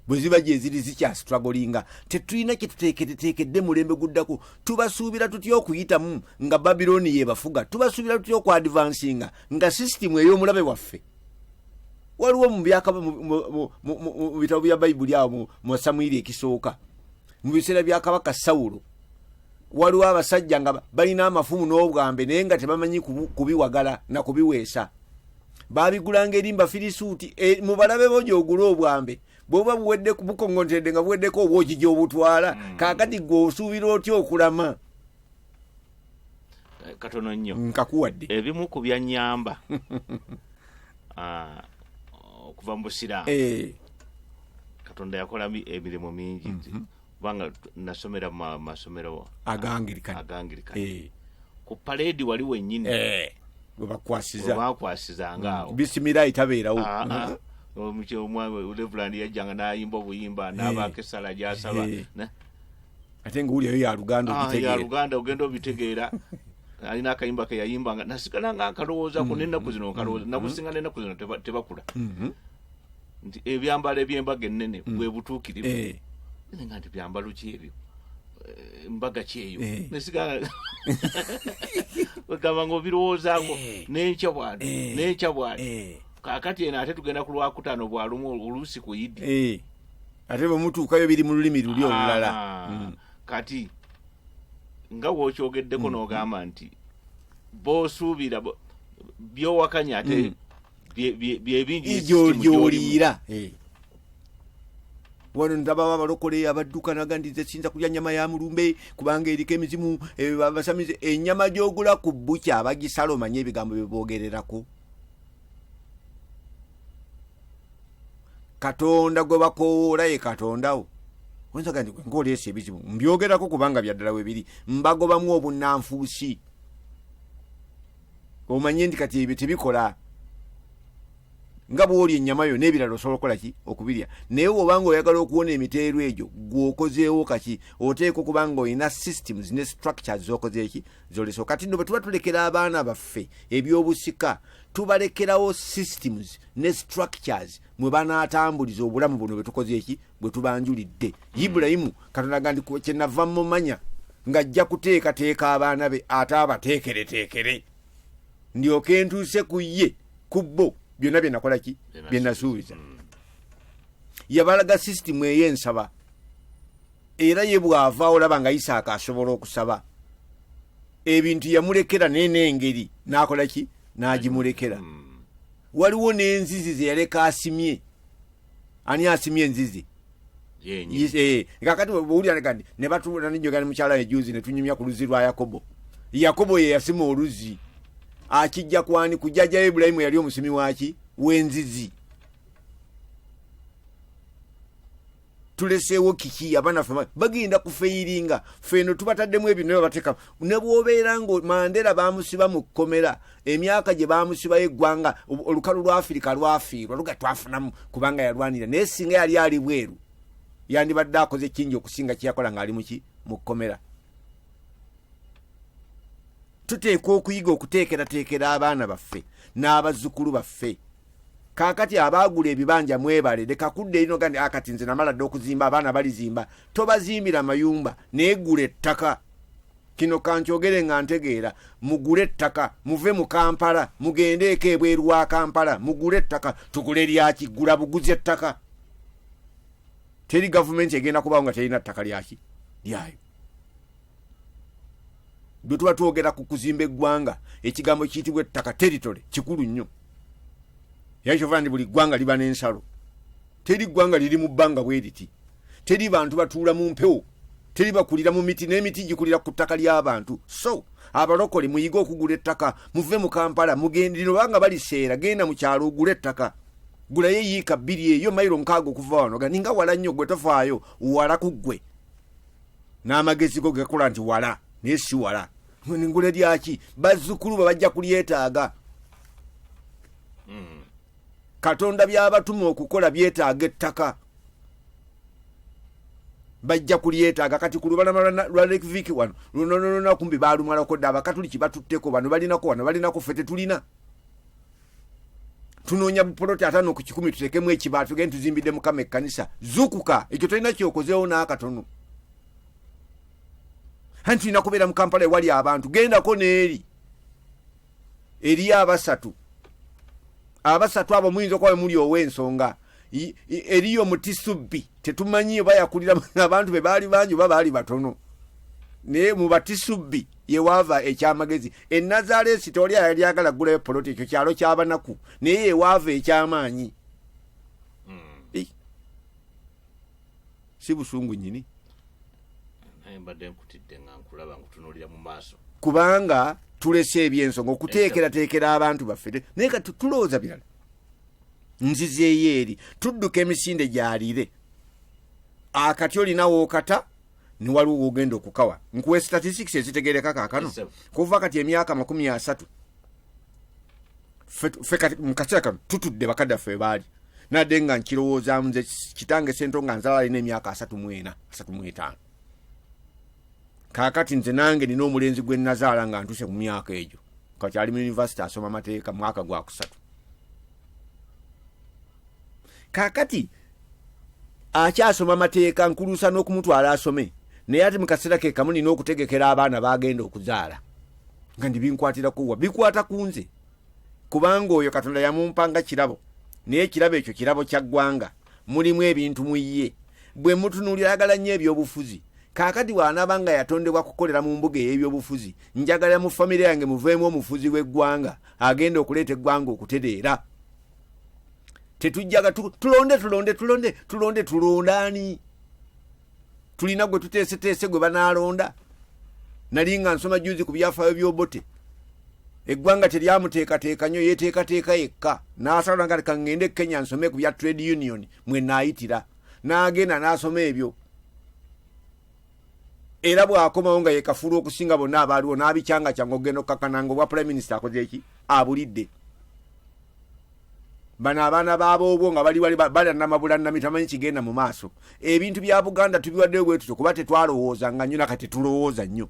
bwe ziba gye ziri zikyasitwagolinga tetulina kye tuteekeddemu mulembe guddako tubasuubira tutya okuyitamu nga babiloni yebafuga tubasuubira tutya okwadvansinga nga sisitimu ey'omulabe waffe waliwo mu bitabo bya bayibuli awo mu Samwiri ekisooka mu biseera bya kabaka Sawulo waliwo abasajja nga balina amafumu n'obwambe naye nga tebamanyi kubiwagala na kubiweesa baabigulanga eri Bafirisuuti mu balabe bo gy'ogula obwambe bw'oba buwedde bukongontedde nga buweddeko obwoki gy'obutwala kaakati gwe osuubira otya okulama katono nnyo nkakuwadde ebimu ku byanyamba okuva mu busiraamu katonda yakola emirimu mingi kubanga nasomera mu masomero agangirikani ku paleedi wali wennyini webakwasizanga awo bisimira itabeerawo Reverend yajjanga n'ayimba obuyimba n'abaako essala gy'asaba ate ng'olyayo ya Luganda ogenda obitegeera alina akayimba ke yayimbanga nasigala nga nkalowoozaku n'ennaku zino nkalowooza nakusinga n'ennaku zino tebakula nti ebyambalo eby'embaga ennene bwe butuukirivu nga nti byambalo ki ebyo mbaga ki eyo nesigala wegamba ng'obirowoozaako n'enkya bwali kakati eno ate tugenda ku Lwakutaano bwalumu oluusi ku Yidi ate bwe mutuukayo biri mu lulimi luli olulala kati nga wokyogeddeko n'ogamba nti b'osuubira byowakanya ate byebingi gyoliira wano ntabawo abalokole abaddukanaga nti nze sinza kulya nnyama ya mulumbe kubanga eriko emizimu basamize ennyama gy'ogula ku bukya abagisala omanye ebigambo bye boogererako Katonda gwe bakoowoola ye Katondawo wenzaga nti ng'oleesa ebizibu mbyogerako kubanga byaddala we biri mbagobamu obunnanfuusi omanye nti kati ebyo tebikola nga bw'oli ennyama yo n'ebirala osobola okukola ki okubirya naye obanga oyagala okuwona emiteero egyo gw'okozeewo kaki oteeka okubanga olina systems ne structures z'okoze eki z'oleso kati nno bwe tuba tulekera abaana baffe ebyobusika tubalekerawo systems ne structures mwe banaatambuliza obulamu buno bwe tukoze eki bwe tubanjulidde Ibulayimu Katonda gandi kyenava mumanya ng'ajja kuteekateeka abaana be ate abateekereteekere ndyoke ntuuse ku ye ku bo byonna bye nakola ki bye nasuubiza yabalaga sisitimu ey'ensaba era ye bw'ava olaba nga Isaaka asobola okusaba ebintu yamulekera n'engeri n'akola ki n'agimulekera waliwo n'enzizi ze yaleka asimye ani asimye enzizi kakati bwowulira kandi ne batuula n'enjogera mukyala ejuzi ne tunyumya ku luzzi lwa Yakobo ye yasima oluzzi akijja kwani kujjajja Ibulayimu yali omusimi waki w'enzizi tuleseewo kiki abaana ffe bagenda kufeyiringa ffeno tubataddemu ebyo naye bateeka ne bw'obeera nga Mandela baamusiba mu kkomera emyaka gye baamusibayo eggwanga olukalu lwa Afirika lwafiirwa luga twafunamu kubanga yalwanira naye singa yali ali bweru yandibadde akoze kingi okusinga kyeyakola ng'ali muki mu kkomera tuteekwa okuyiga okuteekerateekera abaana baffe n'abazzukulu baffe kaakati abaagula ebibanja mwebale leka kudde ino gandi akati nze namala dde okuzimba abaana balizimba tobazimbira mayumba neegula ettaka kino kankyogere nga ntegeera mugule ettaka muve mu Kampala mugendeeko ebweru wa Kampala mugule ettaka tugule lyaki gula buguzi ettaka teri gavumenti egenda kubawo nga terina ttaka lyaki lyayo bwe tuba twogera ku kuzimba eggwanga ekigambo kiyitibwa ettaka teritole kikulu nnyo yakyova ndi buli ggwanga liba n'ensalo teri ggwanga liri mu bbanga bwe riti teri bantu batuula mu mpewo teri bakulira mu miti n'emiti gikulira ku ttaka ly'abantu so abalokole muyige okugula ettaka muve mu Kampala mugendera obanga baliseera genda mu kyalo ogula ettaka gulayo yiika 2 eyo mayiro 6 okuva wano gani nga wala nnyo gwe tofaayo wala ku ggwe n'amagezi go gakola nti wala naye si wala ngule lyaki bazzukulu bajja kulyetaaga Katonda byabatuma okukola byetaaga ettaka bajja kulyetaaga kati ku lubalama lwa Lake Vic wano lunonono kumbi baalumalako dda abakatuliki batutteko bano balinako wano balinako ffe tetulina tunoonya puloti 5 ku 10 tutekemu ekibaatu gende tuzimbidde Mukama ekkanisa zukuka ekyo tolina kyokozeewo n'akatono hanti tulina kubeera mu Kampala ewali abantu gendako n'eri abasatu abo muyinza okuba muli ow'ensonga eriyo mutisubbi tetumanyi oba yakulira abantu be baali bangi oba baali batono naye mu batisubbi yewaava ekyamagezi Nazaresi toli yali agala gulayo poloti ekyo kyalo ky'abanaku naye yewaava ekyamaanyi si busungu nyini mbadde nkutidde nga nkulaba nkutunuulira mu maaso kubanga tulese ebyensonga okuteekerateekera abantu baffe naye kati tulowooza birala nzizeeyo eri tudduka emisinde gyalire akati olinawo okata ni waliwo ogenda okukawa nkuwe statistics ezitegereka kaakano kuva kati emyaka 30 ffe kati mukaseera kano tutudde bakadde ffe baali nadde nga nkirowooza nze kitange sento nga nzala alina emyaka 34-35 kaakati nze nange nina omulenzi gwe nazaala nga ntuse mu myaka egyo kati ali mu university asoma amateeka mwaka gwa 3 kaakati akyasoma amateeka nkuluusa n'okumutwala asome naye ate mukaseera ke kamu nina okutegekera abaana bagenda okuzaala nga ndibinkwatiraku wa bikwata ku nze kubanga oyo Katonda yamumpanga kirabo naye ekirabo ekyo kirabo kya ggwanga mulimu ebintu mu ye bwe mutunuulira ayagala nnyo ebyobufuzi kaakati waanaabanga yatondebwa kukolera mu mbuga ey'ebyobufuzi njagala mu famire yange muveemu omufuzi w'eggwanga agenda okuleeta eggwanga okutereera tetujjaga tulonde tulondaani tulina gwe tuteeseteese gwe banaalonda nali nga nsoma juzi ku byafaayo by'obote eggwanga teryamuteekateeka nnyo yeteekateeka yekka n'asala nga kangende e Kenya nsome ku bya trade union mwe naayitira n'agenda n'asoma ebyo era bw'akomawo nga yekafuula okusinga bonna abaaliwo n'abikyanga kyange ogenda okkakananga obwa prime minister akoze eki abulidde bano abaana baabobwo nga bali balanamabulannami tamanyi kigenda mu maaso ebintu bya Buganda tubiwaddeyo bwe tutyo kuba tetwalowooza nga nnyo nakati tulowooza nnyo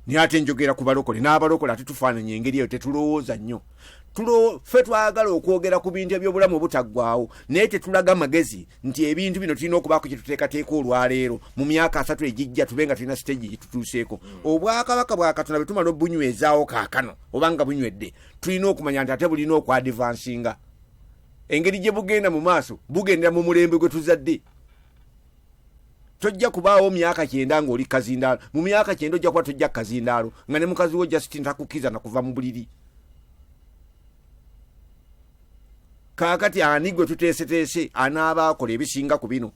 naye ate njogera ku balokole n'abalokole ate tufaananya engeri eyo tetulowooza nnyo ffe twagala okwogera ku bintu ebyobulamu obutaggwaawo naye tetulaga magezi nti ebintu bino tulina okubaako kye tuteekateeka olwaleero mu myaka 3 egijja tube nga tulina siteegi gye tutuuseeko obwakabaka bwa Katonda bwe tumala obunywezaawo kaakano obanga bunywedde tulina okumanya nti ate bulina okwadvansinga engeri gye bugenda mu maaso bugendera mu mulembe gwe tuzadde tojja kubaawo myaka 9 ng'oli kazindaalo mu myaka 9 ojja kuba tojja kazindaalo nga ne mukazi wo Justin takukiza na kuva mu buliri kaakati ani gwe tuteeseteese anaabakola ebisinga ku bino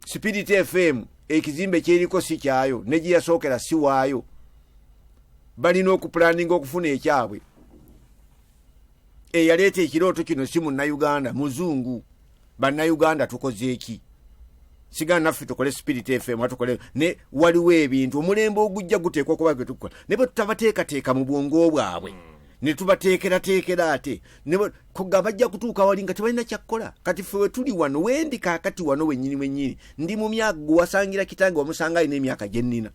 Spirit FM ekizimbe kyeriko si kyayo ne gye yasookera si waayo balina okupulaninga okufuna ekyabwe eyaleeta ekirooto kino si munnayuganda muzungu bannayuganda tukoze eki sigana naffe tukole Spirit FM atukole ne waliwo ebintu omulembe ogujja guteekwa okuba gwe tukola ne bwe tutabateekateeka mu bwongo bwabwe ne tubateekerateekera ate kuga bajja kutuuka wali nga tebalina kyakkola kati ffe we tuli wano wendi kaakati wano wennyini ndi mu myaka gwe wasangira kitange wamusanga alina emyaka gye nnina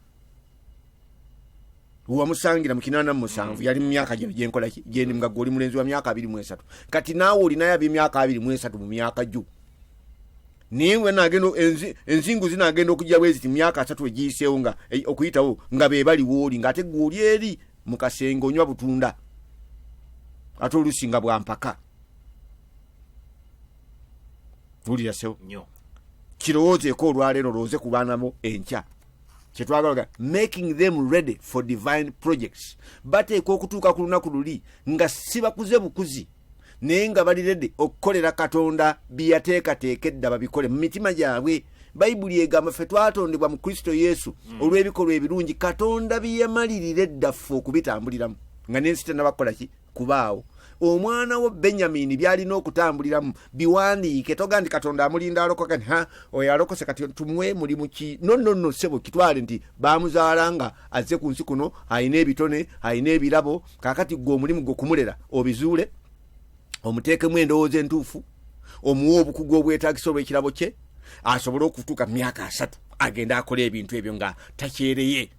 wamusangira mu 87 yali mu myaka gye gyenkola gyendi nga gwe oli mulenzi wa myaka 23 kati naawe olinayo ab'emyaka 23 mu myaka gyo niwe nagendo enzingu zinagenda okujja bwezi myaka 3 egiyiseewo nga okuyitawo nga be bali wooli nga ate gwoli eri mu kasenge onywa butunda ate olusinga bwa mpaka tulira sewo kirowoozeeko olwaleero looze ku baana bo enkya kyetwagalaga making them ready for divine projects bateeka okutuuka ku lunaku luli nga si bakuze bukuzi naye nga bali ready okukolera Katonda byeyateekateeka edda babikole mu mitima gyabwe bayibuli egamba ffe twatondebwa mu Kristo Yesu olw'ebikolwa ebirungi Katonda byeyamalirira edda ffe okubitambuliramu nga nensi tennabakola ki kubaawo omwana wo Benyamini byalina okutambuliramu biwandiike togandi Katonda amulinda alokoka oyo alokose kati tumwe mulimu ki no sebo kitwale nti bamuzaala nga azze ku nsi kuno ayina ebitone ayina ebirabo kakati gwe omulimu gwe kumulera obizuule omuteekemu endowooza entuufu omuwa obukugu obwetaagisa olw'ekirabo kye asobole okutuuka myaka 3 agenda akola ebintu ebyo nga takyereye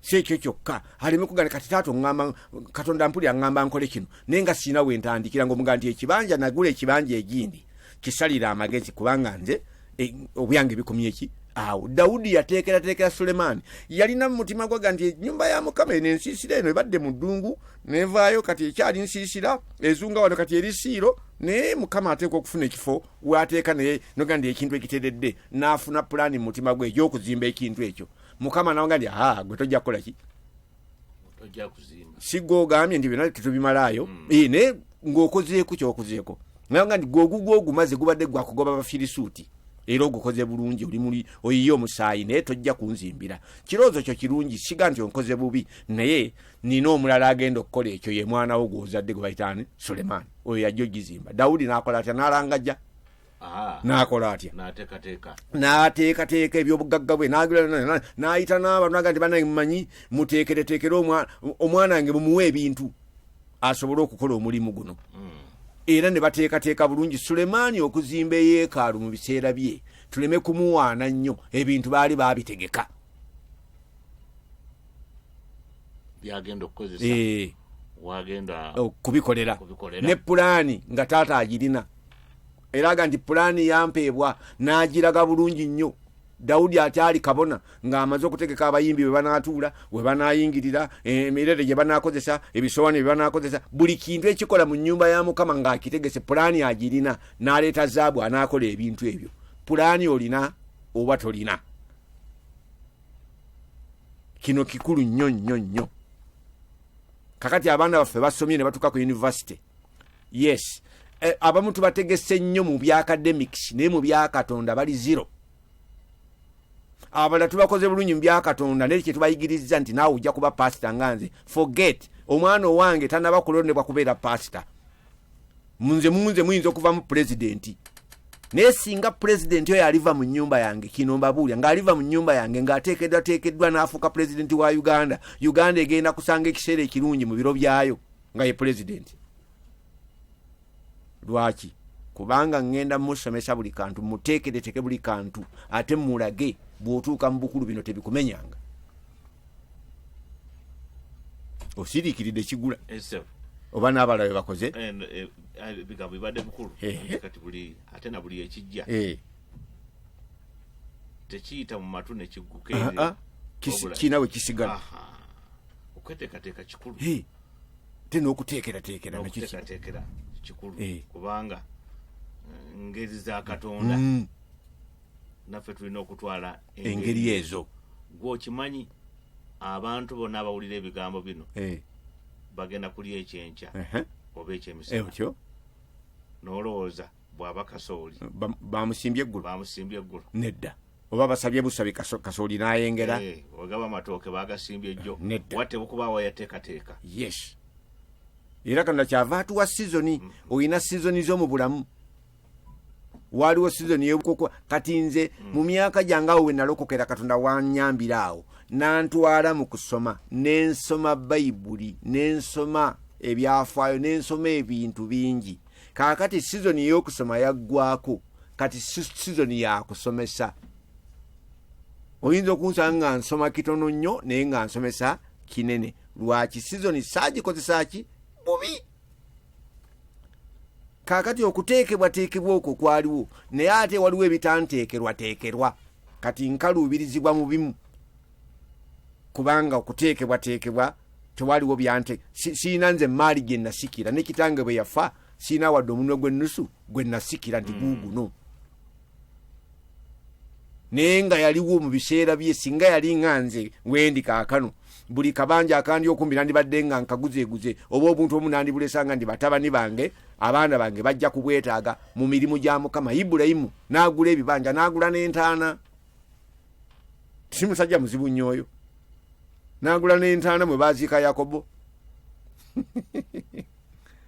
si ekyo kyokka aleme kugana kati taato ngamba Katonda mpuli angamba nkole kino naye nga sina wentandikira ng'omuga nti ekibanja nagula ekibanja egindi kisalira amagezi kubanga nze obyange bikomye eki awo Dawudi yateekerateekera Sulemaani yalina mu mutima gwaga nti ennyumba ya Mukama ensiisira eno ebadde mu ddungu nevaayo kati ekyali nsiisira ezunga wano kati eri siiro naye Mukama ateekwa okufuna ekifo waateeka naye noga ndi ekintu ekiteredde n'afuna pulaani mu mutima gwe egy'okuzimba ekintu ekyo Mukama nawe nga ndi gwe tojja kukola ki tojja kuzimba si gw'ogambye nti byonna tetubimalaayo naye ng'okozeeko kyokozeeko nawe nga ndi gw'ogugwo ogumaze gubadde gwakugoba Abafirisuuti era ogukoze bulungi oli muli oyiye omusaayi naye tojja kunzimbira kiroozo kyo kirungi siga nti onkoze bubi naye nina omulala agenda okukola ekyo ye mwana wo gwozadde gwe bayitaani Sulemaani oyo yajja ogizimba. Dawudi n'akola atya n'alangajja n'akola atya n'ateekateeka ebyobugagga bwe n'ayita n'abantu naga nti banaye mumanyi muteekereteekere omwana wange mumuwe ebintu asobole okukola omulimu guno. Era ne bateekateeka bulungi Sulemaani okuzimba eyeekaalu mu biseera bye tuleme kumuwaana nnyo ebintu baali baabitegeka byagenda okukozesa wagenda kubikolera ne pulaani nga taata agirina eraga nti pulaani yampeebwa n'agiraga bulungi nnyo. Dawudi atyali kabona ng'amaze okutegeka abayimbi bwe banaatuula we banaayingirira emirere gye banaakozesa ebisowaani bye banaakozesa buli kintu ekikola mu nnyumba ya Mukama ng'akitegese pulaani agirina n'aleeta zaabu anaakola ebintu ebyo. Pulaani olina oba tolina kino kikulu nnyo nnyo nnyo. Kakati abaana baffe basomye ne batuuka ku yunivasite yes abamu tubategese nnyo mu bya academics naye mu bya Katonda bali zero. Abala tubakoze bulungi mu bya Katonda naye kye tubayigiriza nti naawe ojja kuba pasita nganze forget omwana owange tanaba kulondebwa kubeera pasita. Munze muyinza okuva mu pulezidenti naye singa pulezidenti oyo aliva mu nnyumba yange kino mbabuulya ng'aliva mu nnyumba yange ng'ateekeddwateekeddwa n'afuuka pulezidenti wa Uganda egenda kusanga ekiseera ekirungi mu biro byayo nga ye pulezidenti. Lwaki? Kubanga ngenda musomesa buli kantu muteekereteeke buli kantu ate mulage bw'otuuka mu bukulu bino tebikumenyanga. Osiriikiridde kigula oba n'abalala be bakoze bigambo bibadde bukulu kati buli ate na buli ekijja tekiyita mu matu ne kigguka kina we kisigala okweteekateeka kikulu te n'okuteekerateekera n'okuteekerateekera kikulu kubanga ngeri za Katonda naffe tulina okutwala engeri ezo. Gw'okimanyi abantu bonna abawulira ebigambo bino bagenda kulya ekyenkya oba ekyemisana n'olowooza bw'aba Kasooli bamusimbye eggulu nedda oba basabye busabi Kasooli n'ayengera ogaba amatooke bagasimbye ejjo watte bukubaawo yateekateeka yes. Era Katonda kyava atuwa sizoni olina sizoni z'omu bulamu. Waliwo sizoni y'okukwa kati nze mu myaka gyange awo we nalokokera Katonda wanyambira awo n'antwala mu kusoma n'ensoma Bayibuli n'ensoma ebyafaayo n'ensoma ebintu bingi. Kaakati sizoni y'okusoma yaggwako kati sizoni yakusomesa. Oyinza okunsanga nga nsoma kitono nnyo naye nga nsomesa kinene. Lwaki? Sizoni saagikozesa ki bubi. Kaakati okuteekebwateekebwa okwo kwaliwo naye ate waliwo ebitanteekerwateekerwa kati nkaluubirizibwa mu bimu kubanga okuteekebwateekebwa tewaliwo byante siina nze maali gye nasikira ne kitange bwe yafa siina wadde omunwe gw'ennusu gwe nasikira nti guuguno naye nga yaliwo mu biseera bye singa yali nga nze wendi kaakano buli kabanja akandi okumbi nandibadde nga nkaguzeeguze oba obuntu omu nandibulesanga ndi batabani bange abaana bange bajja kubwetaaga mu mirimu gya Mukama. Ibulayimu n'agula ebibanja n'agula n'entaana si musajja muzibu nnyo oyo n'agula n'entaana mwe baaziika Yakobo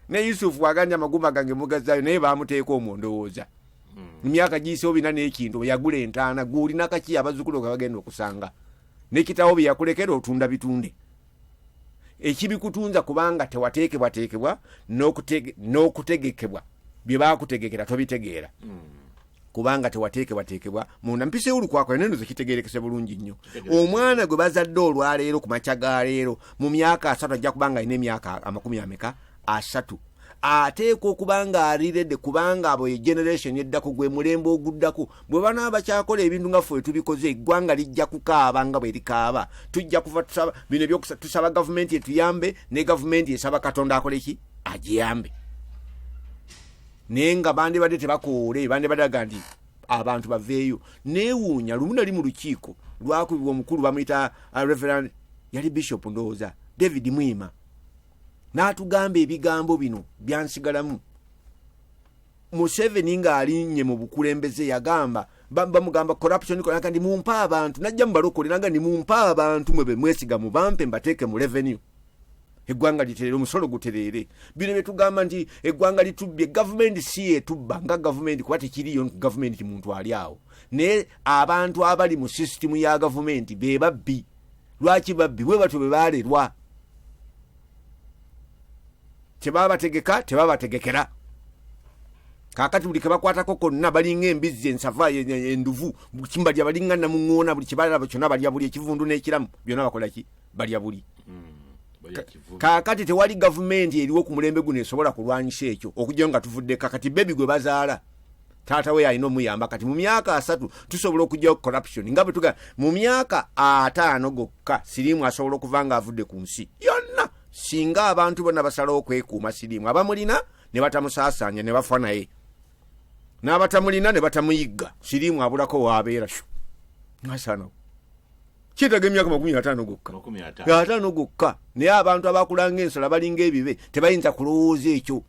ne Yusufu aganja amagumba gange mugazaayo naye baamuteeka omwondowooza mu myaka giyisewo bina n'ekintu yagula entaana gw'olina kaki abazzukulu nga bagenda okusanga nekitawo bye yakulekera otunda bitunde ekibikutunza kubanga tewateekebwateekebwa n'okutegekebwa bye baakutegekera tobitegeera kubanga tewateekebwateekebwa munda mpise ulukwako neno zekitegeerekese bulungi nnyo. Omwana gwe bazadde olwaleero ku makya ga leero mu myaka 3 ajja kubanga alina emyaka 30 ateekwa okubanga aliredde kubanga abo ye generation yeddako gwe mulembe oguddako bwe banaaba kyakola ebintu nga ffe tubikoze eggwanga lijja kukaaba nga bwe likaaba tujja kuva tusaba bino ebyokusaba gavumenti etuyambe ne gavumenti esaba Katonda akole ki agiyambe naye nga bandibadde tebakoole bandibadaga nti abantu baveeyo. Neewuunya lumu nali mu lukiiko lwakubibwa omukulu bamuyita Reverend yali Bishop ndowooza David Mwima n'atugamba ebigambo bino byansigalamu. Museveni ng'alinnye mu bukulembeze yagamba bamugamba corruption naga ndi mumpa abantu najja mubalokole naga ndi mumpa abantu mwe bemwesiga mubampe mbateeke mu revenue eggwanga literere omusolo guterere bino betugamba nti eggwanga litubye government si etubba nga government kuba tekiriyo government muntu ali awo naye abantu abali mu system ya government be babbi lwaki babbi bwe batyo bebalerwa tebabategeka tebabategekera kakati buli kebakwatako konna balinga embizi ensava enduvu kimbalya balingana muŋŋoona buli kibalaba kyonna balya buli ekivundu n'ekiramu byonna bakolaki balya buli kakati tewali gavumenti eriwo ku mulembe guno esobola kulwanyisa ekyo okujja nga tuvudde kakati bebi gwe bazaala taata we alina omuyamba kati mu myaka 3 tusobola okujjawo corruption nga bwe tuga mu myaka 5 gokka siriimu asobola okuva nga avudde ku nsi yonna singa abantu bonna basalawo okwekuuma siriimu abamulina ne batamusaasaanya ne bafa naye n'abatamulina ne batamuyigga siriimu abulako waabeera shu ngasano kitaga emyaka 50 gokka 50 gokka naye abantu abakulanga ensala balinga ebibe tebayinza kulowooza ekyo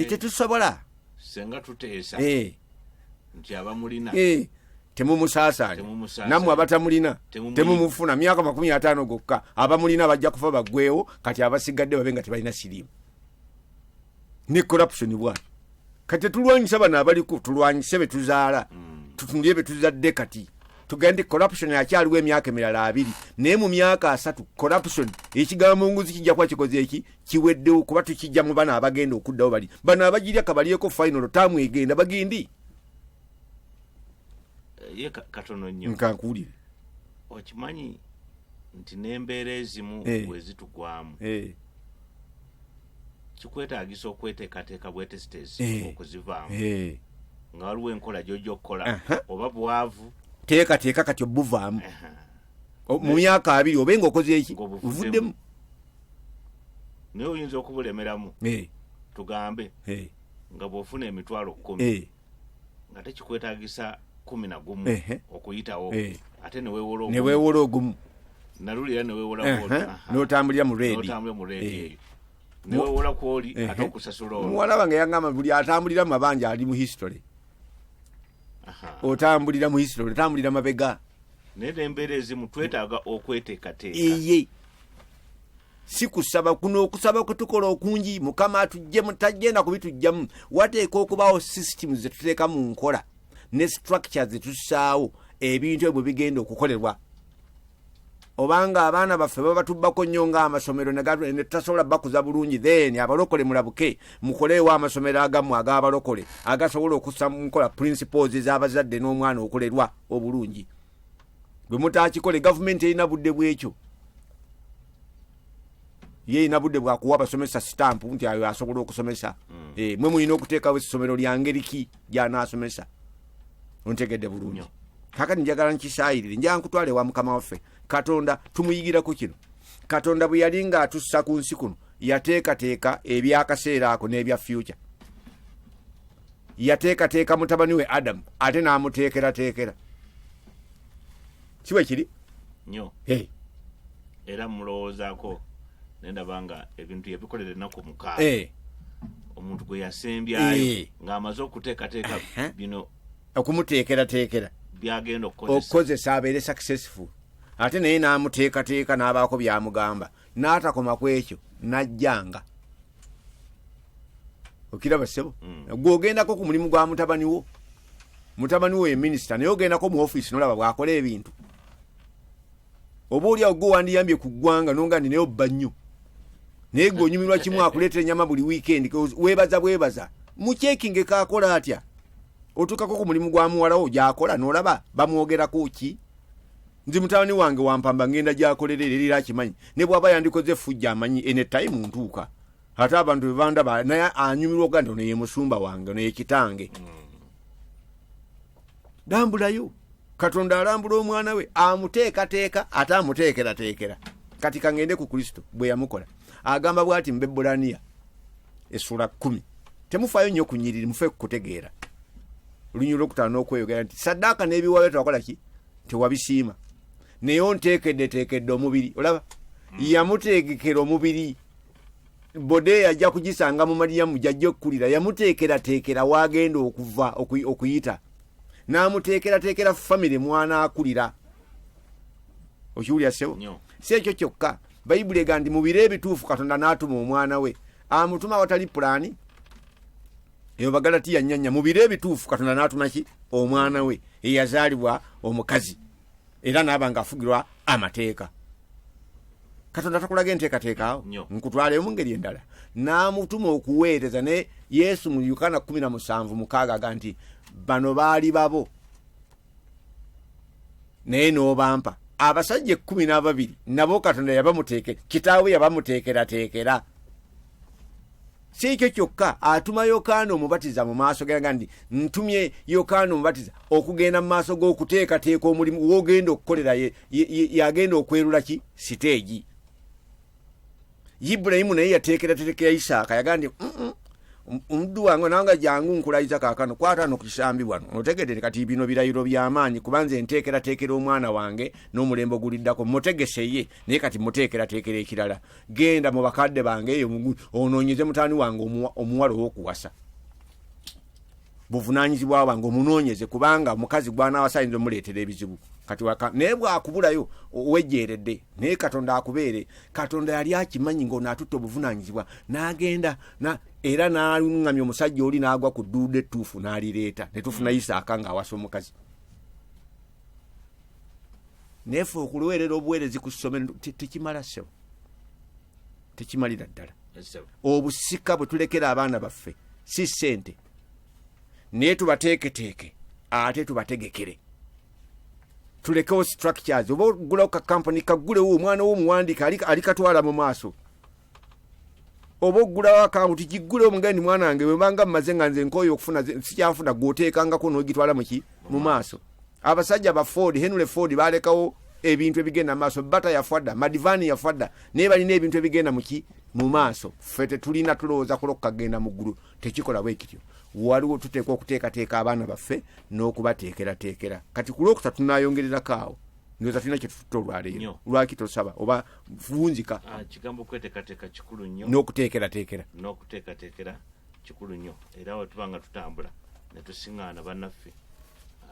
tetusobola senga tuteesa nti abamulina temumusaasanya nammwe abatamulina temumufuna myaka 50 gokka abamulina bajja kufa baggwewo kati abasigadde babe nga tebalina siriimu ne corruption bwati kati tulwanyisa bano abaliko tulwanyise betuzaala tutundire betuzadde kati tugende corruption yakyaliwo emyaka emirala 2 naye mu myaka 3 corruption ekigambo nguzi kijja kuba kikoze eki kiweddewo kuba tukijja mu bana abagenda okuddawo bali bano abagirya kabaliyeko final tamu egenda bagindi ye katono nnyo nkankuwulire okimanyi nti n'embeera ezimu bwezitugwamu kikwetaagisa okweteekateeka bwetesitesi okuzivaamu nga waliwo enkola gyojja okukola oba bwavu teekateeka kati obuvaamu mu myaka 2 obenga okoze eki ovuddemu naye oyinza okubulemeramu tugambe nga bw'ofuna emitwalo 10 nga tekikwetaagisa 11 okuyitawo ate neweewola ogumu nalulira neweewola n'otambulira mu reedi eyo neweewola kwoli ate okusasula muwala wange yangamba buli atambulira mu mabanja ali mu history otambulira mu history otambulira mabega naye embeera ezimu twetaaga okweteekateeka si kusaba kuno okusaba kwetukola okungi mukama atuggyemu tagenda kubitugjamu wateeka okubaawo systems zetuteeka mu nkola ne structures zetussaawo ebintu ebyo bigenda okukolerwa obanga abaana baffe baba batubbako nnyo ng'amasomero ne tutasobola bakuza bulungi then abalokole mulabuke mukoleewo amasomero agamu ag'abalokole agasobola okussa mu nkola principles ez'abazadde n'omwana okulerwa obulungi bwe mutakikole gavumenti erina budde bwekyo ye erina budde bwakuwa abasomesa sitampu nti ayo asobola okusomesa mwe mulina okuteekawo essomero lyangeri ki gy'anaasomesa ontegedde bulungi kakati njagala nkisaayirire njagala nkutwale wa mukama waffe katonda tumuyigirako kino katonda bwe yali nga atussa ku nsi kuno yateekateeka ebyakaseera ako n'ebya future yateekateeka mutabani we adamu ate n'amuteekerateekera kiwe kiri nnyo era mulowoozaako nendaba nga ebintu yabikolera ennaku 6 omuntu gwe yasembyayo ng'amaze okuteekateeka bino okumuteekerateekera byagenda okukozesa abeere successful ate naye n'amuteekateeka n'abaako byamugamba n'atakoma ku ekyo n'ajjanga okiraba ssebo gw'ogendako ku mulimu gwa mutabani wo ye minisita naye ogendako mu ofiisi n'olaba bw'akola ebintu oba oliawo gwe wandiyambye ku ggwanga nonga ndi naye obba nnyo naye gweonyumirwa kimu akuleetera ennyama buli wiikendi weebaza mucekinge kaakola atya otuukako ku mulimu gwa muwalawo gy'akola n'olaba bamwogerako ki nzi mutabani wange wampamba ngenda gy'akolera era akimanyi ne bw'aba yandikoze fujja amanyi enetayimu ntuuka ate abantu bebandaba naye anyumirwa oga nti neye musumba wange neye kitange dambulayo katonda alambula omwana we amuteekateeka ate amuteekerateekera kati kangende ku kristo bwe yamukola agamba bw'ati mu Bebulaniya essula 10 temufaayo nnyo kunyiriri mufe kutegeera lunyulo okutaano okweyogera nti saddaaka n'ebiwaayo twakola ki tewabisiima naye onteekeddeteekedde omubiri olaba yamuteekekera omubiri bode yajja kugisanga mu Mariyamu gyajja okkulira yamuteekerateekera waagenda okuva okuyita n'amuteekerateekera famire mwana akulira. Okiwulira ssebo? Si ekyo kyokka, bayibuli ega nti mu biro ebituufu Katonda n'atuma omwana we, amutuma watali pulaani. Eyo Bagalatiya 4 mu biro ebituufu Katonda n'atuma ki? Omwana we eyazaalibwa omukazi era n'aba ng'afugirwa amateeka. Katonda takulaga enteekateeka awo nkutwaleyo mu ngeri endala, n'amutuma okuweereza. Ne Yesu mu Yokaana 17:6 aga nti bano baali babo naye n'obampa. Abasajja 12 nabo Katonda yabamuteekera, kitaawe yabamuteekerateekera. Si ekyo kyokka, atuma Yokaana omubatiza mu maaso geraga nti ntumye Yokaana omubatiza okugenda mu maaso g'okuteekateeka omulimu gw'ogenda okukolera yagenda okwerula ki? Siteegi. Ibulayimu naye yateekerateekera Isaaka, yaga nti omuddu wange nanga jangu nkulayiza kaakano kwata no kukisambi wano. Otegedde kati bino birayiro by'amaanyi kubanze nteekerateekera omwana wange n'omulembe guliddako mutegeseye, naye kati muteekerateekera ekirala. Genda mu bakadde bange eyo onoonyeze mutaani wange omuwala ow'okuwasa. Buvunaanyizibwa bwange omunoonyeze, kubanga omukazi gw'anaawasayinza omuleetera ebizibu. Kati naye bw'akubulayo wejjeeredde, naye Katonda akubeere. Katonda yali akimanyi ng'onaatutta obuvunaanyizibwa, n'agenda era n'aluŋŋamya omusajja oli n'agwa ku dduudo ettuufu n'alireeta, ne tufuna Isaaka ng'awasa omukazi. Neefe okuweerera obuweerezi ku ssomero tekimala ssebo, tekimalira ddala. Obusika bwe tulekera abaana baffe si ssente, naye tubateeketeeke ate tubategekere. Tulekewo structures. Oba ogulawo ka company kagulewo omwana w'omuwandiika alikatwala mu maaso. Oba ogulawo akawunti kiggulewo mugandi mwana wange bwe mbanga mmaze nga nze nkooye okufuna sikyanfuna gw'oteekangako n'ogitwala mu maaso. Abasajja ba Ford, Henry Ford balekawo ebintu ebigenda mu maaso. Bata yafwadda, Madivani yafwadda, naye balina ebintu ebigenda mu maaso. Ffe tetulina tulowooza kulokka kagenda mu ggulu, tekikola bwe kityo. Waliwo tuteekwa okuteekateeka abaana baffe n'okubateekerateekera. Kati ku Lwokusatu tunaayongererako awo. Ndoza tulina kye tututte olwaleero. Lwaki tosaba oba vunzika. Kigambo kweteekateeka kikulu nnyo. N'okuteekerateekera kikulu nnyo. Era bwe tuba nga tutambula ne tusiŋŋaana bannaffe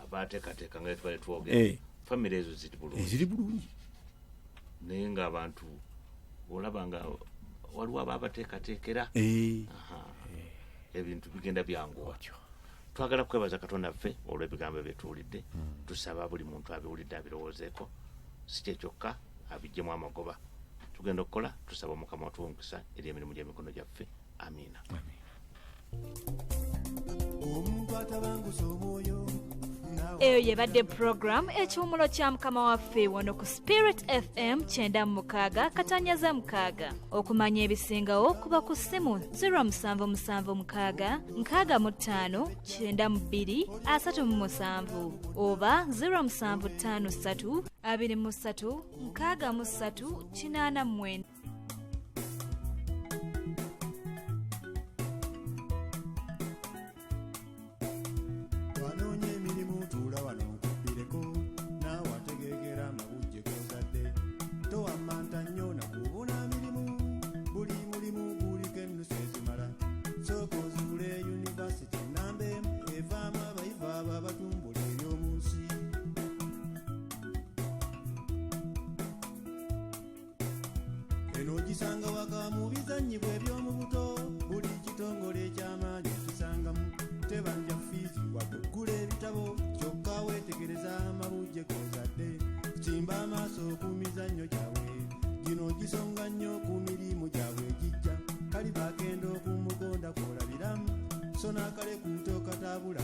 abaateekateeka nga twali twogera. Famire ezo ziri bulungi. Naye ng'abantu olaba nga waliwo abaabateekateekera. Ebintu bigenda byanguwa. Twagala kwebaza Katonda ffe olw'ebigambo byetuwulidde. Tusaba buli muntu abiwulidde abirowoozeeko, si kye kyokka abiggyemu amagoba. Tugenda okukola, tusaba Mukama watuwe omukisa eri emirimu gy'emikono gyaffe. Amiina. Omuntu atabanguza omwoyo. Eyo yebadde program ekyumulo kya Mukama waffe wano ku Spirit FM 96 katanyaza 6. Okumanya ebisingawo kuba ku ssimu 0775959237 oba 0753236389. Gisanga waka mu bizannyibwa eby'omu buto, buli kitongole eky'amaanyi kisangamu. Tebanja fiizi wadde oggula ebitabo, kyokka weetegereza amabujje g'ozadde. Simba amaaso ku mizannyo gyabwe, gino gisonga nnyo ku mirimu gyabwe egijja. Kali bagenda okumugonda kw'olabiramu, so n'akale ku nto katabula